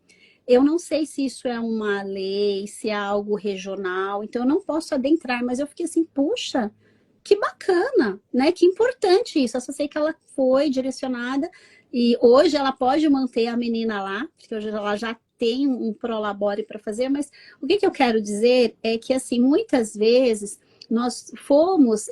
Eu não sei se isso é uma lei, se é algo regional, então eu não posso adentrar, mas eu fiquei assim, puxa, que bacana, né? Que importante isso. Eu só sei que ela foi direcionada e hoje ela pode manter a menina lá, porque hoje ela já tem um prolabore para fazer, mas o que eu quero dizer é que, assim, muitas vezes nós fomos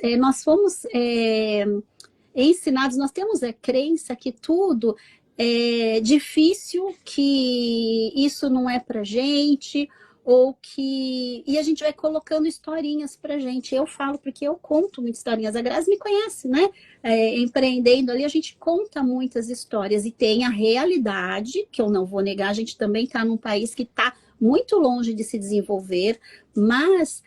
ensinados, nós temos a crença que tudo é difícil, que isso não é pra gente, ou que... E a gente vai colocando historinhas pra gente. Eu falo porque eu conto muitas historinhas. A Grazi me conhece, né? Empreendendo ali, a gente conta muitas histórias. E tem a realidade, que eu não vou negar, a gente também está num país que está muito longe de se desenvolver, mas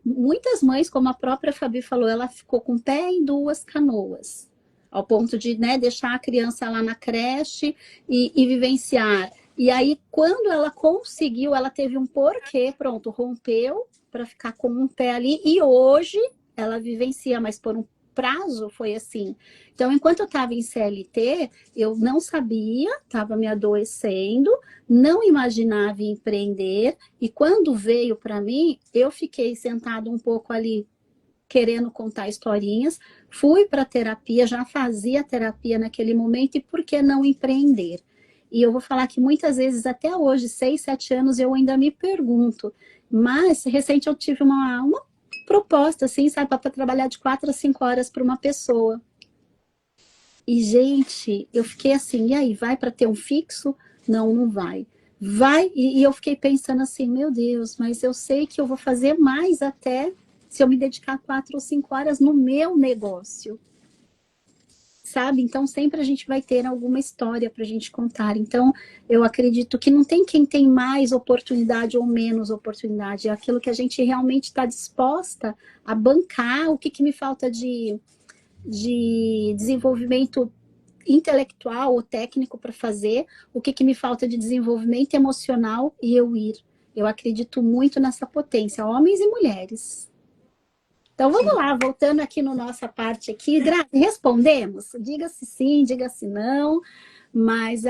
muitas mães, como a própria Fabi falou, ela ficou com o pé em duas canoas, ao ponto de, né, deixar a criança lá na creche e vivenciar. E aí, quando ela conseguiu, ela teve um porquê, pronto, rompeu para ficar com um pé ali, e hoje ela vivencia, mas por um prazo foi assim. Então, enquanto eu estava em CLT, eu não sabia, estava me adoecendo, não imaginava empreender, e quando veio para mim, eu fiquei sentado um pouco ali, querendo contar historinhas, fui para terapia, já fazia terapia naquele momento, e por que não empreender? E eu vou falar que muitas vezes, até hoje, 6, 7 anos, eu ainda me pergunto, mas recente eu tive uma proposta, assim, sabe, para trabalhar de 4 a 5 horas para uma pessoa. E, gente, eu fiquei assim, e aí, vai para ter um fixo? Não, não vai. Vai, e eu fiquei pensando assim, meu Deus, mas eu sei que eu vou fazer mais até se eu me dedicar 4 ou 5 horas no meu negócio. Sabe? Então, sempre a gente vai ter alguma história para a gente contar. Então, eu acredito que não tem quem tem mais oportunidade ou menos oportunidade. É aquilo que a gente realmente está disposta a bancar. O que me falta de desenvolvimento intelectual ou técnico para fazer, o que me falta de desenvolvimento emocional e eu ir. Eu acredito muito nessa potência, homens e mulheres. Então vamos lá, voltando aqui no nossa parte aqui, respondemos? Diga se sim, diga se não, mas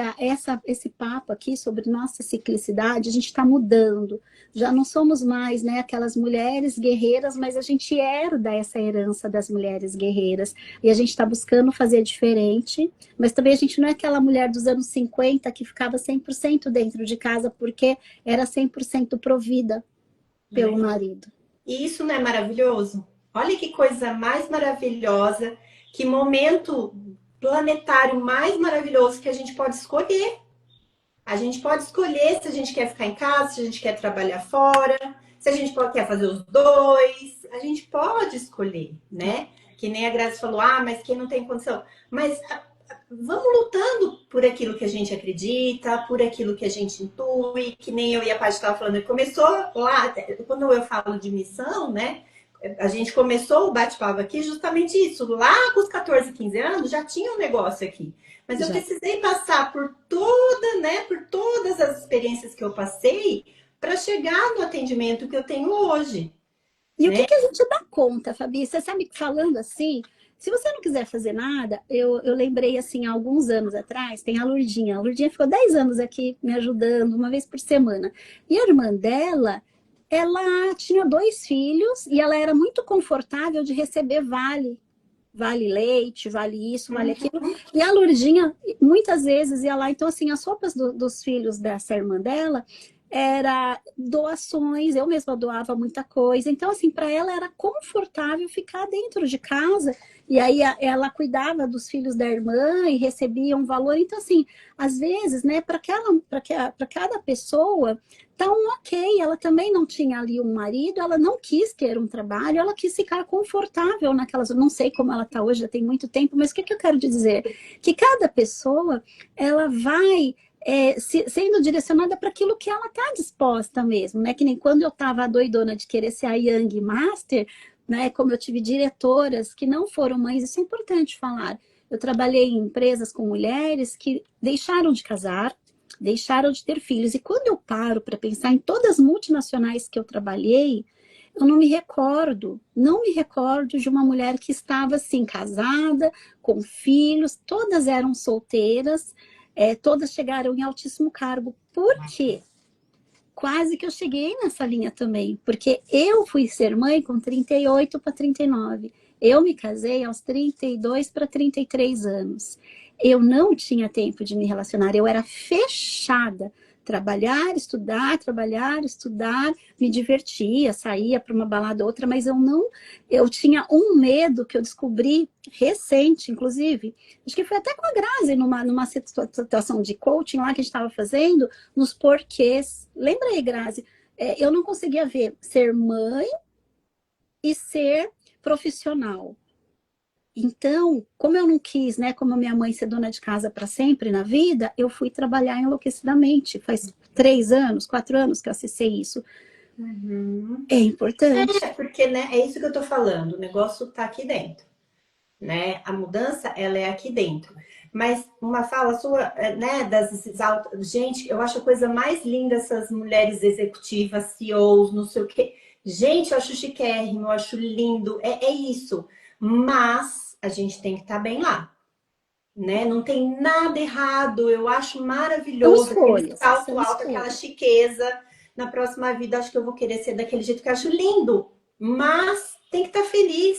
esse papo aqui sobre nossa ciclicidade, a gente está mudando. Já não somos mais, né, aquelas mulheres guerreiras, mas a gente herda essa herança das mulheres guerreiras. E a gente está buscando fazer diferente, mas também a gente não é aquela mulher dos anos 50 que ficava 100% dentro de casa porque era 100% provida pelo marido. E isso não é maravilhoso? Olha que coisa mais maravilhosa, que momento planetário mais maravilhoso que a gente pode escolher. A gente pode escolher se a gente quer ficar em casa, se a gente quer trabalhar fora, se a gente quer fazer os dois. A gente pode escolher, né? Que nem a Grazi falou, mas quem não tem condição. Mas vamos lutando por aquilo que a gente acredita, por aquilo que a gente intui, que nem eu e a Paty estava falando. Começou lá, quando eu falo de missão, né? A gente começou o bate-papo aqui justamente isso. Lá com os 14, 15 anos já tinha um negócio aqui. Mas eu precisei passar por todas as experiências que eu passei para chegar no atendimento que eu tenho hoje. E o que a gente dá conta, Fabi? Você sabe, falando assim, se você não quiser fazer nada, eu lembrei assim, há alguns anos atrás, tem a Lurdinha. A Lurdinha ficou 10 anos aqui me ajudando, uma vez por semana. E a irmã dela, ela tinha 2 filhos e ela era muito confortável de receber vale vale leite, vale isso, vale aquilo. Uhum. E a Lourdinha, muitas vezes, ia lá. Então, assim, as roupas dos filhos dessa irmã dela era doações, eu mesma doava muita coisa. Então, assim, para ela era confortável ficar dentro de casa. E aí ela cuidava dos filhos da irmã e recebia um valor. Então, assim, às vezes, né, para cada pessoa tá um ok. Ela também não tinha ali um marido, ela não quis ter um trabalho, ela quis ficar confortável naquelas. Não sei como ela tá hoje, já tem muito tempo, mas o que eu quero dizer? Que cada pessoa ela vai sendo direcionada para aquilo que ela está disposta mesmo, né? Que nem quando eu estava doidona de querer ser a Young Master, né? Como eu tive diretoras que não foram mães, isso é importante falar. Eu trabalhei em empresas com mulheres que deixaram de casar, deixaram de ter filhos. E quando eu paro para pensar em todas as multinacionais que eu trabalhei, eu não me recordo de uma mulher que estava assim, casada, com filhos, todas eram solteiras, todas chegaram em altíssimo cargo. Por quê? Quase que eu cheguei nessa linha também, porque eu fui ser mãe com 38 para 39. Eu me casei aos 32 para 33 anos. Eu não tinha tempo de me relacionar, eu era fechada. Trabalhar, estudar, me divertia, saía para uma balada ou outra, mas eu tinha um medo que eu descobri recente, inclusive, acho que foi até com a Grazi, numa situação de coaching lá que a gente estava fazendo, nos porquês. Lembra aí, Grazi? Eu não conseguia ver ser mãe e ser profissional. Então, como eu não quis, né, como a minha mãe ser dona de casa para sempre na vida, eu fui trabalhar enlouquecidamente. Faz 3 anos, 4 anos que eu acessei isso. Uhum. É importante. Porque, né, é isso que eu tô falando, o negócio tá aqui dentro, né? A mudança, ela é aqui dentro. Mas uma fala sua, né, gente, eu acho a coisa mais linda essas mulheres executivas, CEOs, não sei o quê. Gente, eu acho chiquérrimo, eu acho lindo, é isso. Mas a gente tem que estar bem lá, né? Não tem nada errado, eu acho São maravilhoso aquele escolhas, salto são alto, aquela escolhas. chiqueza. Na próxima vida, acho que eu vou querer ser daquele jeito que eu acho lindo, mas tem que estar feliz.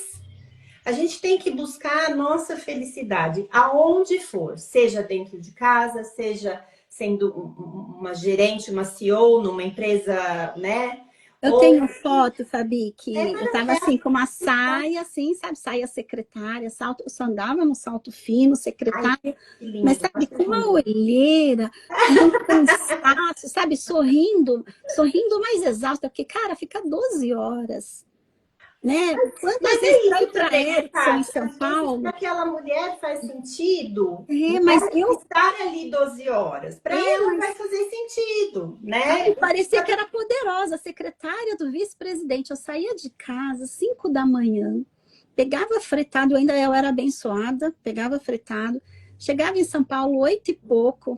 A gente tem que buscar a nossa felicidade aonde for, seja dentro de casa, seja sendo uma gerente, uma CEO numa empresa, né? Eu Ou tenho foto, Fabi, é que eu tava assim, com uma saia, assim, sabe, saia secretária, salto, eu só andava no salto fino, ai, secretária, que mas lindo, sabe, acho com uma lindo. olheira, um cansaço, sabe, sorrindo mais exausta, porque, cara, fica 12 horas, né? Quantas Mas vezes é para isso ir para também, né, Edson em Tati? São Às vezes para Paulo, aquela mulher faz sentido, né? mas eu, Estar ali 12 horas. Para ela vai mas fazer sentido, ai, né? parecia que era poderosa, secretária do vice-presidente. Eu saía de casa 5 da manhã, pegava fretado, eu era abençoada, pegava fretado, chegava em São Paulo 8 e pouco,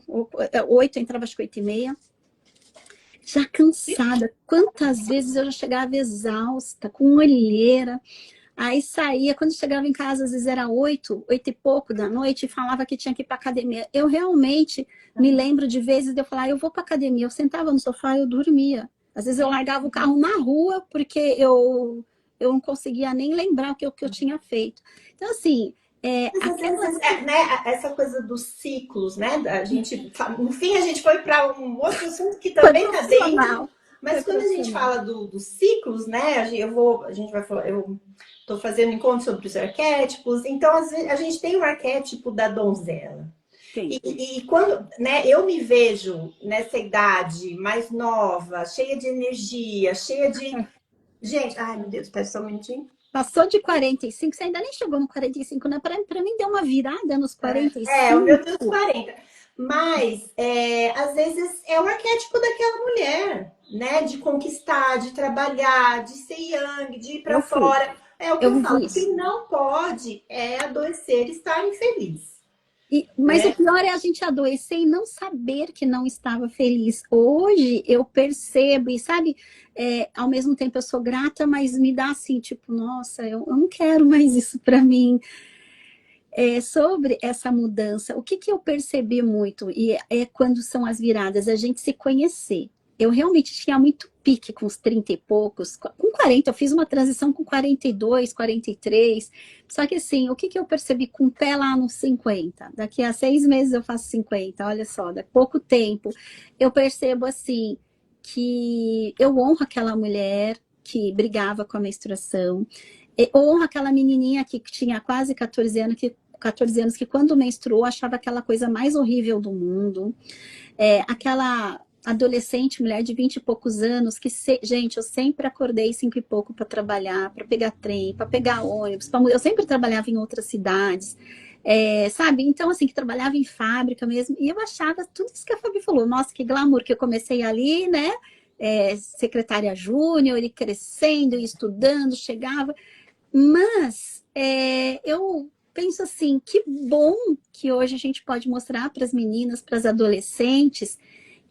8, entrava às 8h30, já cansada. Quantas vezes eu já chegava exausta, com olheira, aí saía, quando chegava em casa, às vezes era 8 e pouco da noite, e falava que tinha que ir para academia. Eu realmente me lembro de vezes de eu falar, eu vou para academia. Eu sentava no sofá e eu dormia. Às vezes eu largava o carro na rua, porque eu não conseguia nem lembrar o que eu tinha feito. Então, assim, Mas às aquela. vezes, né, essa coisa dos ciclos, né? A gente, no fim, a gente foi para um outro assunto que Foi também está dentro, profissional. Foi mas quando a gente profissional. fala dos ciclos, né? A gente vai falar, eu estou fazendo encontro sobre os arquétipos, então às vezes, a gente tem o arquétipo da donzela. Sim. E quando, né, eu me vejo nessa idade mais nova, cheia de energia, cheia de. Gente, ai meu Deus, peço só um minutinho. Passou de 45, você ainda nem chegou no 45, né? Para mim deu uma virada nos O meu tem uns 45. 40. Mas, às vezes, é o arquétipo daquela mulher, né? De conquistar, de trabalhar, de ser young, de ir para Eu fui. fora. É o que Eu eu falo. vivi O que isso. não pode é adoecer e estar infeliz, Mas o né? pior é a gente adoecer e não saber que não estava feliz. Hoje eu percebo, e sabe, ao mesmo tempo eu sou grata, mas me dá assim, tipo, nossa, eu não quero mais isso para mim. Sobre essa mudança, o que eu percebi muito, e é quando são as viradas, a gente se conhecer. eu realmente tinha muito pique com os 30 e poucos. Com 40, eu fiz uma transição com 42, 43. Só que assim, o que, que eu percebi com o pé lá nos 50? Daqui a 6 meses eu faço 50, olha só, daqui a pouco tempo. Eu percebo assim, que eu honro aquela mulher que brigava com a menstruação. Eu honro aquela menininha que tinha quase 14 anos, que quando menstruou achava aquela coisa mais horrível do mundo. Aquela adolescente, mulher de 20 e poucos anos, gente, eu sempre acordei 5 e pouco para trabalhar, para pegar trem, para pegar ônibus, eu sempre trabalhava em outras cidades, sabe? Então, assim, que trabalhava em fábrica mesmo, e eu achava tudo isso que a Fabi falou, nossa, que glamour, que eu comecei ali, né? Secretária júnior, e crescendo, e estudando, chegava, mas eu penso assim, que bom que hoje a gente pode mostrar para as meninas, para as adolescentes,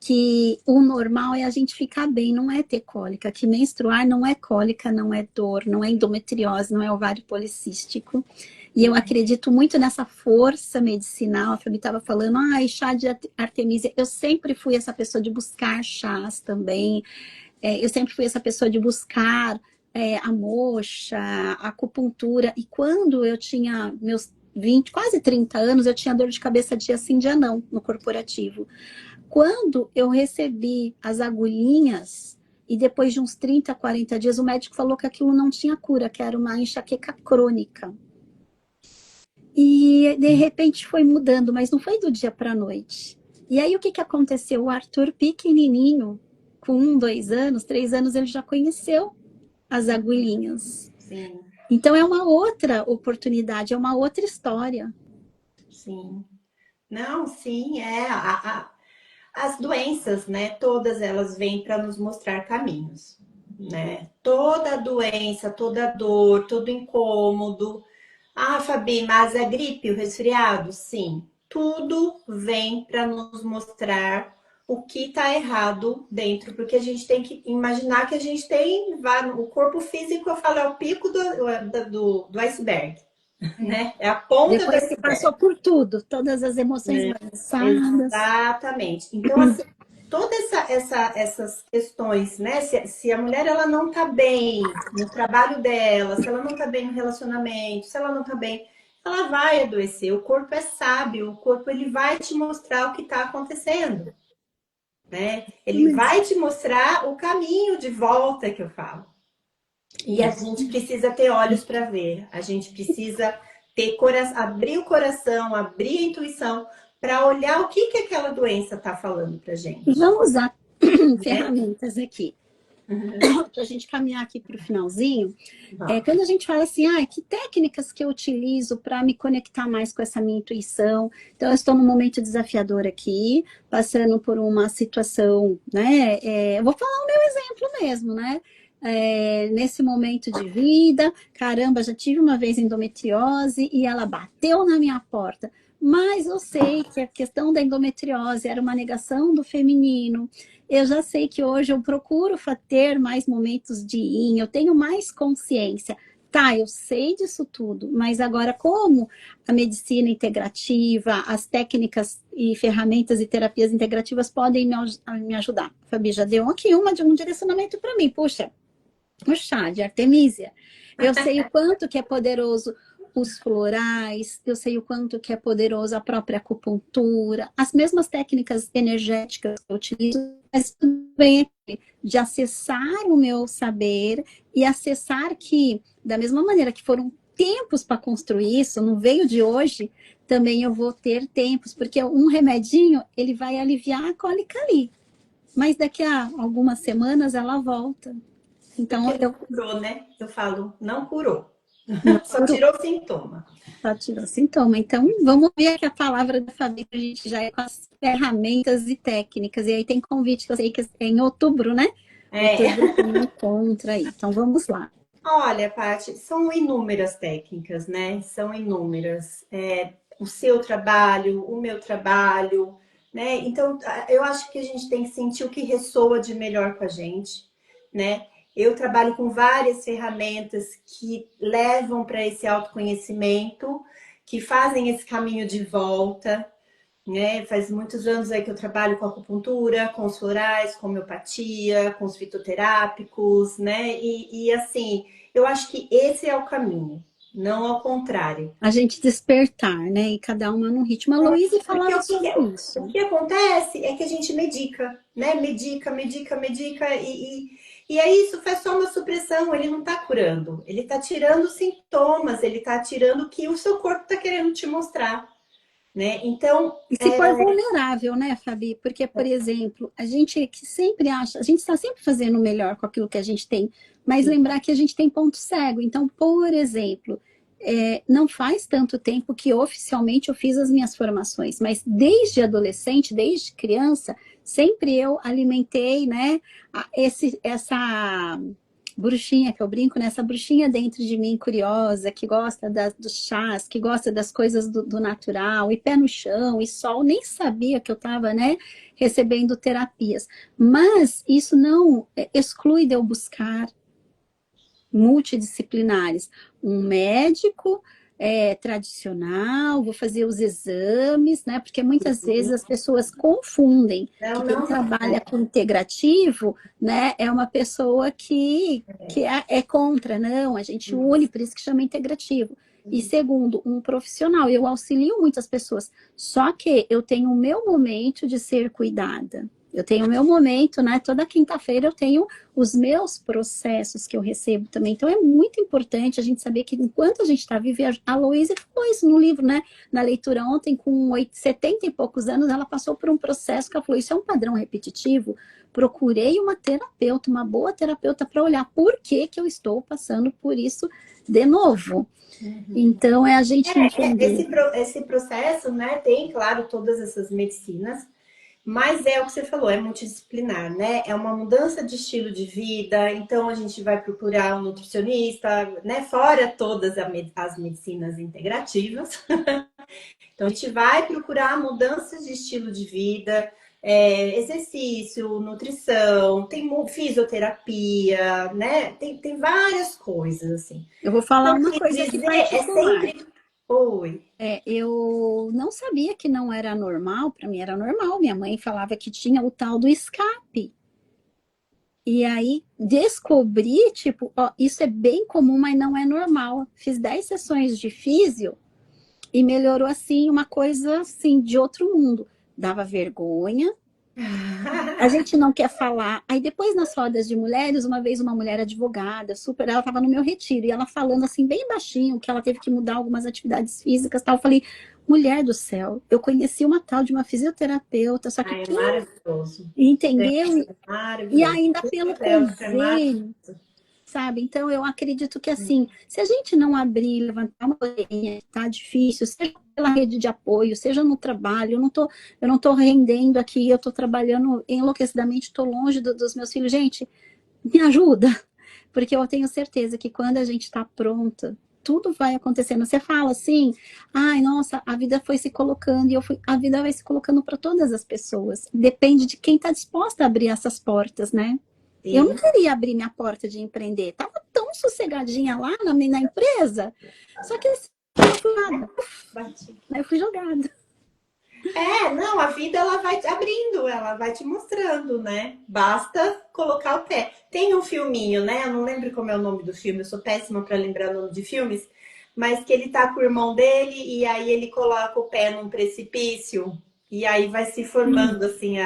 que o normal é a gente ficar bem, não é ter cólica, que menstruar não é cólica, não é dor, não é endometriose, não é ovário policístico. E eu acredito muito nessa força medicinal. A Fabi estava falando, chá de Artemisia. Eu sempre fui essa pessoa de buscar chás também. Eu sempre fui essa pessoa de buscar a moxa, a acupuntura. E quando eu tinha meus 20, quase 30 anos, eu tinha dor de cabeça dia sim, dia não, no corporativo. Quando eu recebi as agulhinhas, e depois de uns 30, 40 dias, o médico falou que aquilo não tinha cura, que era uma enxaqueca crônica. E de repente foi mudando, mas não foi do dia para a noite. E aí o que aconteceu? O Arthur, pequenininho, com 1, 2 anos, 3 anos, ele já conheceu as agulhinhas. Sim. Então é uma outra oportunidade, é uma outra história. Sim. Não, sim, as doenças, né? Todas elas vêm para nos mostrar caminhos, né? Toda doença, toda dor, todo incômodo. Ah, Fabi, mas a gripe, o resfriado? Sim. Tudo vem para nos mostrar o que está errado dentro, porque a gente tem que imaginar que a gente tem o corpo físico, eu falo, é o pico do iceberg, né? É a ponta do Depois que passou iceberg. por tudo, todas as emoções balançadas. Exatamente. Então, assim, todas essas questões, né? Se a mulher ela não tá bem no trabalho dela, se ela não tá bem no relacionamento, se ela não tá bem, ela vai adoecer. O corpo é sábio, o corpo ele vai te mostrar o que está acontecendo, né? Ele vai te mostrar o caminho de volta que eu falo. E a gente precisa ter olhos para ver, a gente precisa ter abrir o coração, abrir a intuição para olhar o que aquela doença está falando para gente. Vamos usar Né? ferramentas aqui. Para a gente caminhar aqui para o finalzinho, quando a gente fala assim, que técnicas que eu utilizo para me conectar mais com essa minha intuição? Então, eu estou num momento desafiador aqui, passando por uma situação, né? Eu vou falar o meu exemplo mesmo, né? Nesse momento de vida, caramba, já tive uma vez endometriose e ela bateu na minha porta. Mas eu sei que a questão da endometriose era uma negação do feminino. Eu já sei que hoje eu procuro ter mais momentos de yin, eu tenho mais consciência. Tá, eu sei disso tudo, mas agora como a medicina integrativa, as técnicas e ferramentas e terapias integrativas podem me ajudar? A Fabi já deu aqui um direcionamento para mim. Puxa, o chá de Artemisia. Eu sei o quanto que é poderoso os florais, eu sei o quanto que é poderoso a própria acupuntura, as mesmas técnicas energéticas que eu utilizo, mas também de acessar o meu saber e acessar que, da mesma maneira que foram tempos para construir isso, não veio de hoje, também eu vou ter tempos, porque um remedinho, ele vai aliviar a cólica ali, mas daqui a algumas semanas ela volta. Então, Porque não curou, né? Eu falo, não curou. Não Só curou. tirou sintoma. Só tirou sintoma. Então, vamos ver aqui a palavra da Fabi, que a gente já é com as ferramentas e técnicas. E aí tem convite, que eu sei que é em outubro, né? Outubro tem um encontro aí. Então, vamos lá. Olha, Paty, são inúmeras técnicas, né? São inúmeras. O seu trabalho, o meu trabalho, né? Então, eu acho que a gente tem que sentir o que ressoa de melhor com a gente, né? Eu trabalho com várias ferramentas que levam para esse autoconhecimento, que fazem esse caminho de volta, né? Faz muitos anos aí que eu trabalho com acupuntura, com os florais, com homeopatia, com os fitoterápicos, né? E assim, eu acho que esse é o caminho, não ao contrário. A gente despertar, né? E cada uma num ritmo. A Louise Porque falava sobre o isso. que acontece é que a gente medica, né? Medica, medica, medica, e aí isso faz só uma supressão, ele não está curando, ele está tirando sintomas, ele está tirando o que o seu corpo está querendo te mostrar, né? Então, E se for vulnerável, né, Fabi? Porque, por exemplo, a gente que sempre acha, a gente está sempre fazendo o melhor com aquilo que a gente tem, mas lembrar que a gente tem ponto cego. Então, por exemplo, não faz tanto tempo que oficialmente eu fiz as minhas formações, mas desde adolescente, desde criança, sempre eu alimentei, né, essa bruxinha que eu brinco, né? Essa bruxinha dentro de mim, curiosa, que gosta dos chás, que gosta das coisas do natural, e pé no chão, e sol, nem sabia que eu estava, né, recebendo terapias. Mas isso não exclui de eu buscar multidisciplinares. Um médico tradicional, vou fazer os exames, né? Porque muitas vezes as pessoas confundem que não, quem não, trabalha com integrativo, né, é uma pessoa que é contra, não, a gente une, por isso que chama integrativo. E segundo, um profissional, eu auxilio muitas pessoas, só que eu tenho o meu momento de ser cuidada. Eu tenho o meu momento, né? Toda quinta-feira eu tenho os meus processos que eu recebo também. Então é muito importante a gente saber que enquanto a gente está vivendo, a Louise falou isso no livro, né? Na leitura ontem, com 70 e poucos anos, ela passou por um processo que ela falou: isso é um padrão repetitivo. Procurei uma terapeuta, uma boa terapeuta, para olhar por que que eu estou passando por isso de novo. Então é a gente entender. esse processo, né, tem, claro, todas essas medicinas, mas é o que você falou, é multidisciplinar, né? É uma mudança de estilo de vida, então a gente vai procurar um nutricionista, né? Fora todas as medicinas integrativas. Então a gente vai procurar mudanças de estilo de vida, exercício, nutrição, tem fisioterapia, né? Tem várias coisas, assim. Eu vou falar Eu uma quis coisa aqui dizer, é particular. sempre. Oi. Eu não sabia que não era normal, para mim era normal. Minha mãe falava que tinha o tal do escape. E aí descobri, tipo, ó, isso é bem comum, mas não é normal. Fiz 10 sessões de físio e melhorou assim, uma coisa assim de outro mundo. Dava vergonha, a gente não quer falar. Aí depois nas rodas de mulheres, uma vez uma mulher advogada, super, ela estava no meu retiro e ela falando assim bem baixinho que ela teve que mudar algumas atividades físicas, tal. Eu falei: mulher do céu, eu conheci uma tal de uma fisioterapeuta, só que Ai, é quem maravilhoso. entendeu É e maravilhoso. ainda pelo Fisioterapeuta é maravilhoso. convênio, sabe? Então, eu acredito que, assim, se a gente não abrir, levantar uma orelhinha, tá difícil, seja pela rede de apoio, seja no trabalho, eu não tô rendendo aqui, eu tô trabalhando enlouquecidamente, tô longe dos meus filhos. Gente, me ajuda, porque eu tenho certeza que quando a gente tá pronta, tudo vai acontecendo. Você fala assim: ai, nossa, a vida foi se colocando, e a vida vai se colocando para todas as pessoas. Depende de quem está disposta a abrir essas portas, né? Eu não Sim. queria abrir minha porta de empreender. Tava tão sossegadinha lá na empresa. Só que assim, eu fui jogada. Bati. Eu fui jogada. Não, a vida ela vai te abrindo, ela vai te mostrando, né? Basta colocar o pé. Tem um filminho, né? Eu não lembro como é o nome do filme, eu sou péssima para lembrar o nome de filmes, mas que ele tá com o irmão dele e aí ele coloca o pé num precipício e aí vai se formando assim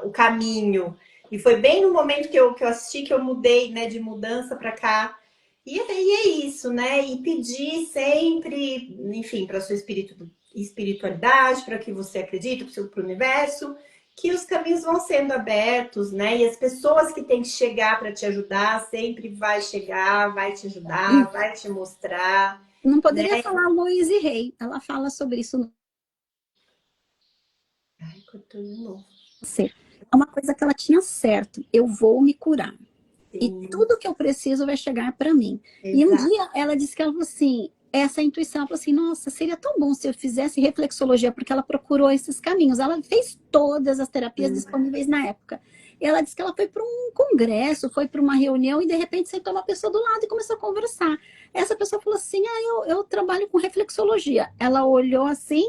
o caminho. E foi bem no momento que eu assisti que eu mudei, né, de mudança para cá. E é isso, né? E pedir sempre, enfim, para sua espiritualidade, para que você acredita, para o universo, que os caminhos vão sendo abertos, né? E as pessoas que têm que chegar para te ajudar, sempre vai chegar, vai te ajudar, vai te mostrar, Não né? poderia falar Louise Rey. Ela fala sobre isso no Ai, cortou de novo. você. É uma coisa que ela tinha certo. Eu vou me curar. E Sim, tudo que eu preciso vai chegar para mim. E um exato. dia ela disse que ela falou assim, essa intuição, ela falou assim: nossa, seria tão bom se eu fizesse reflexologia, porque ela procurou esses caminhos. Ela fez todas as terapias disponíveis na época. E ela disse que ela foi para um congresso, foi para uma reunião e de repente sentou uma pessoa do lado e começou a conversar. Essa pessoa falou assim: eu trabalho com reflexologia. Ela olhou assim,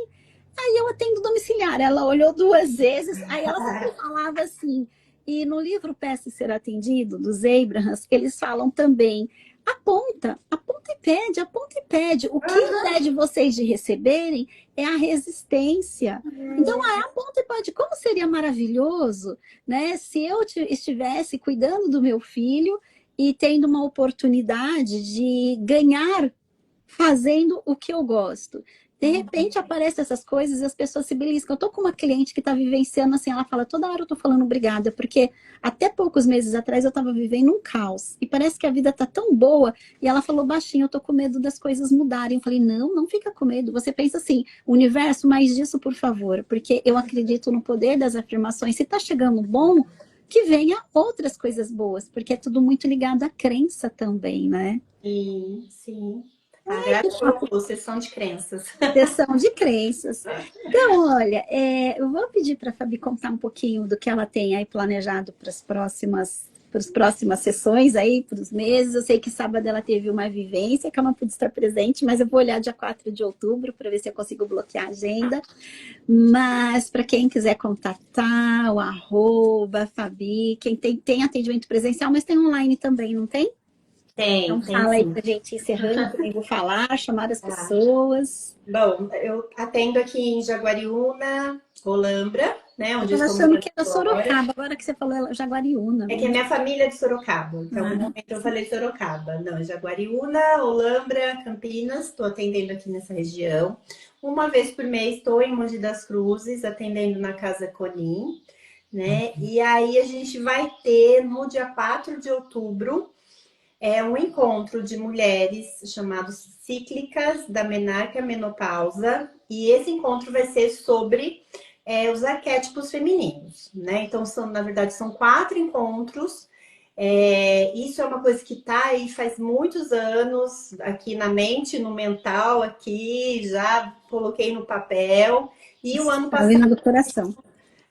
Aí eu atendo domiciliar. Ela olhou 2 vezes, aí ela sempre falava assim. E no livro Peça e Ser Atendido, dos Abrahams, eles falam também: aponta e pede, aponta e pede. O que impede vocês de receberem é a resistência. Então, aponta e pede. Como seria maravilhoso, né, se eu estivesse cuidando do meu filho e tendo uma oportunidade de ganhar fazendo o que eu gosto. De repente aparecem essas coisas e as pessoas se beliscam. Eu tô com uma cliente que tá vivenciando assim, ela fala, toda hora eu tô falando obrigada, porque até poucos meses atrás eu tava vivendo um caos. E parece que a vida tá tão boa. E ela falou baixinho, eu tô com medo das coisas mudarem. Eu falei, não, não fica com medo. Você pensa assim, universo, mais disso, por favor. Porque eu acredito no poder das afirmações. Se tá chegando bom, que venha outras coisas boas. Porque é tudo muito ligado à crença também, né? Sim, sim. Agradou, sessão de crenças. Sessão de crenças. Então, olha, eu vou pedir para a Fabi contar um pouquinho do que ela tem aí planejado para as próximas sessões aí, para os meses. Eu sei que sábado ela teve uma vivência, que eu não pude estar presente, mas eu vou olhar dia 4 de outubro para ver se eu consigo bloquear a agenda. Mas para quem quiser contatar, o arroba, Fabi, quem tem atendimento presencial, mas tem online também, não tem? Então Tem fala aí sim. para a gente ir encerrando, também vou falar, chamar as pessoas. Bom, eu atendo aqui em Jaguariúna, Olambra, né? Eu Onde eu tava estou achando morando que era agora. Sorocaba, agora que você falou Jaguariúna. É que a minha família é de Sorocaba, então no Ah, momento eu falei Sorocaba. Não, é Jaguariúna, Olambra, Campinas, estou atendendo aqui nessa região. Uma vez por mês estou em Mogi das Cruzes, atendendo na Casa Conim, né? E aí a gente vai ter no dia 4 de outubro um encontro de mulheres chamado Cíclicas da Menarca Menopausa, e esse encontro vai ser sobre os arquétipos femininos, né? Então, na verdade, são 4 encontros. Isso é uma coisa que está aí faz muitos anos, aqui na mente, no mental, aqui, já coloquei no papel. E o ano tá passado vindo do coração.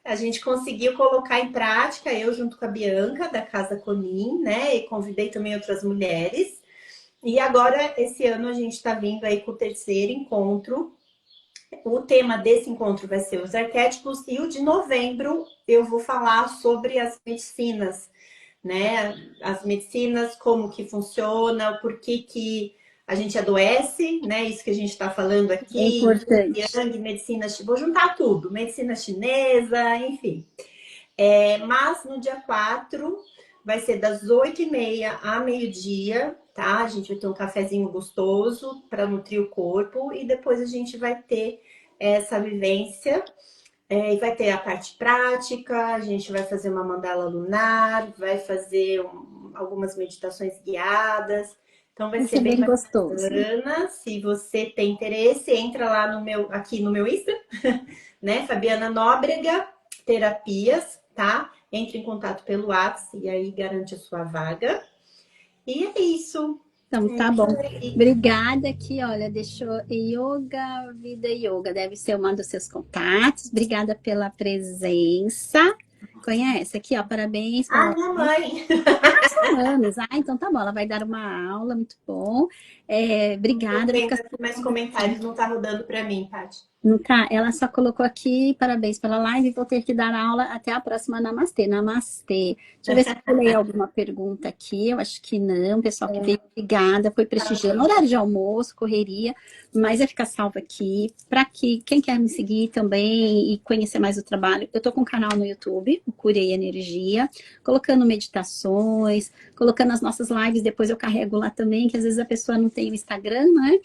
a gente conseguiu colocar em prática, eu junto com a Bianca, da Casa Conim, né? E convidei também outras mulheres. E agora, esse ano, a gente está vindo aí com o terceiro encontro. O tema desse encontro vai ser os arquétipos, e o de novembro eu vou falar sobre as medicinas, né? As medicinas, como que funciona, por que a gente adoece, né? Isso que a gente está falando É aqui, importante. Yang, medicina, vou juntar tudo, medicina chinesa, enfim. Mas no dia 4 vai ser das 8h30 a meio-dia, tá? A gente vai ter um cafezinho gostoso para nutrir o corpo, e depois a gente vai ter essa vivência. E vai ter a parte prática, a gente vai fazer uma mandala lunar, vai fazer algumas meditações guiadas. Então vai Isso ser é bem bem gostoso. bacana. Se você tem interesse, entra lá aqui no meu Insta, né? Fabiana Nóbrega Terapias, tá? Entre em contato pelo WhatsApp e aí garante a sua vaga. E é isso. Então, tá bom. Obrigada aqui, olha, deixou Yoga Vida Yoga, deve ser um dos seus contatos. Obrigada pela presença. Conhece aqui, ó, parabéns pela Minha mãe! anos. Então tá bom, ela vai dar uma aula, muito bom. Tô Obrigada. Vai vendo ficar aqui mais comentários, não tá rodando para mim, Paty. Não tá? Ela só colocou aqui, parabéns pela live, vou ter que dar aula até a próxima Namastê. Namastê. Deixa eu ver se eu pulei alguma pergunta aqui, eu acho que não, pessoal que veio, obrigada, foi prestigiando, horário de almoço, correria, mas vai ficar salvo aqui, para que quem quer me seguir também e conhecer mais o trabalho, eu tô com um canal no YouTube, o Curei Energia, colocando meditações, colocando as nossas lives, depois eu carrego lá também, que às vezes a pessoa não tem o Instagram, né?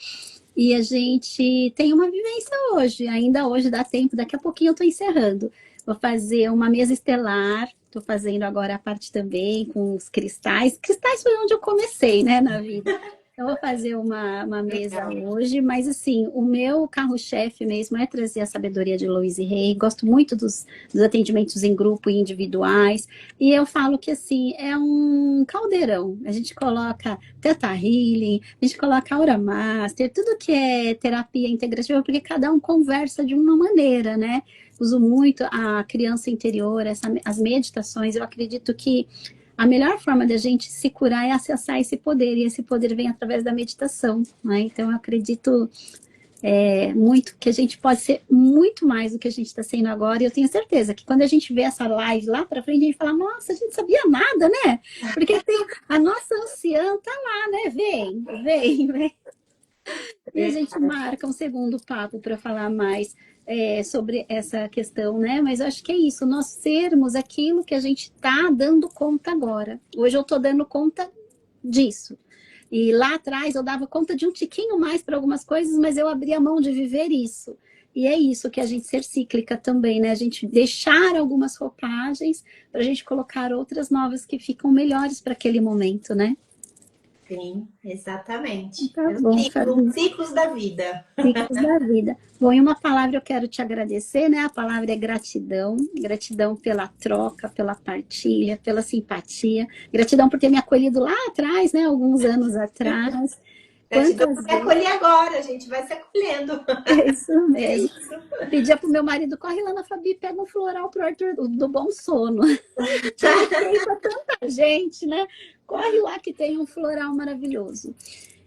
E a gente tem uma vivência hoje, ainda hoje dá tempo, daqui a pouquinho eu estou encerrando. Vou fazer uma mesa estelar, estou fazendo agora a parte também com os cristais. Cristais foi onde eu comecei, né, na vida. Eu vou fazer uma mesa hoje, mas assim, o meu carro-chefe mesmo é trazer a sabedoria de Louise Hay. Gosto muito dos atendimentos em grupo e individuais. E eu falo que assim, é um caldeirão. A gente coloca Theta Healing, a gente coloca Aura Master, tudo que é terapia integrativa, porque cada um conversa de uma maneira, né? Uso muito a criança interior, as meditações. Eu acredito que a melhor forma da gente se curar é acessar esse poder, e esse poder vem através da meditação, né? Então, eu acredito muito, que a gente pode ser muito mais do que a gente está sendo agora, e eu tenho certeza que quando a gente vê essa live lá para frente, a gente fala, nossa, a gente sabia nada, né? Porque tem, a nossa anciã tá lá, né? Vem. E a gente marca um segundo papo para falar mais sobre essa questão, né? Mas eu acho que é isso, nós sermos aquilo que a gente está dando conta agora. Hoje eu estou dando conta disso. E lá atrás eu dava conta de um tiquinho mais para algumas coisas, mas eu abri a mão de viver isso. E é isso que a gente ser cíclica também, né? A gente deixar algumas roupagens para a gente colocar outras novas que ficam melhores para aquele momento, né? Sim, exatamente. Tá É bom, ciclo, Fabi. ciclos da vida. Ciclos da vida. Bom, e uma palavra eu quero te agradecer, né? A palavra é gratidão. Gratidão pela troca, pela partilha, pela simpatia. Gratidão por ter me acolhido lá atrás, né? Alguns anos atrás. Gratidão Quantas por me vezes? acolher agora, a gente vai se acolhendo. É isso É mesmo. isso. Pedia pro meu marido, corre lá na Fabi, pega um floral pro Arthur do bom sono. Já fiquei com tanta gente, né? Corre lá que tem um floral maravilhoso.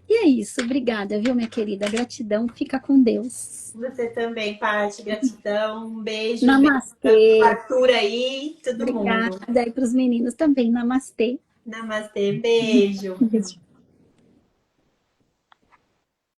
E é isso, obrigada, viu, minha querida? Gratidão, fica com Deus. Você também, Paty, gratidão. Um beijo para o Namastê. Arthur aí, todo Obrigada mundo. aí para os meninos também. Namastê. Namastê, beijo. Beijo.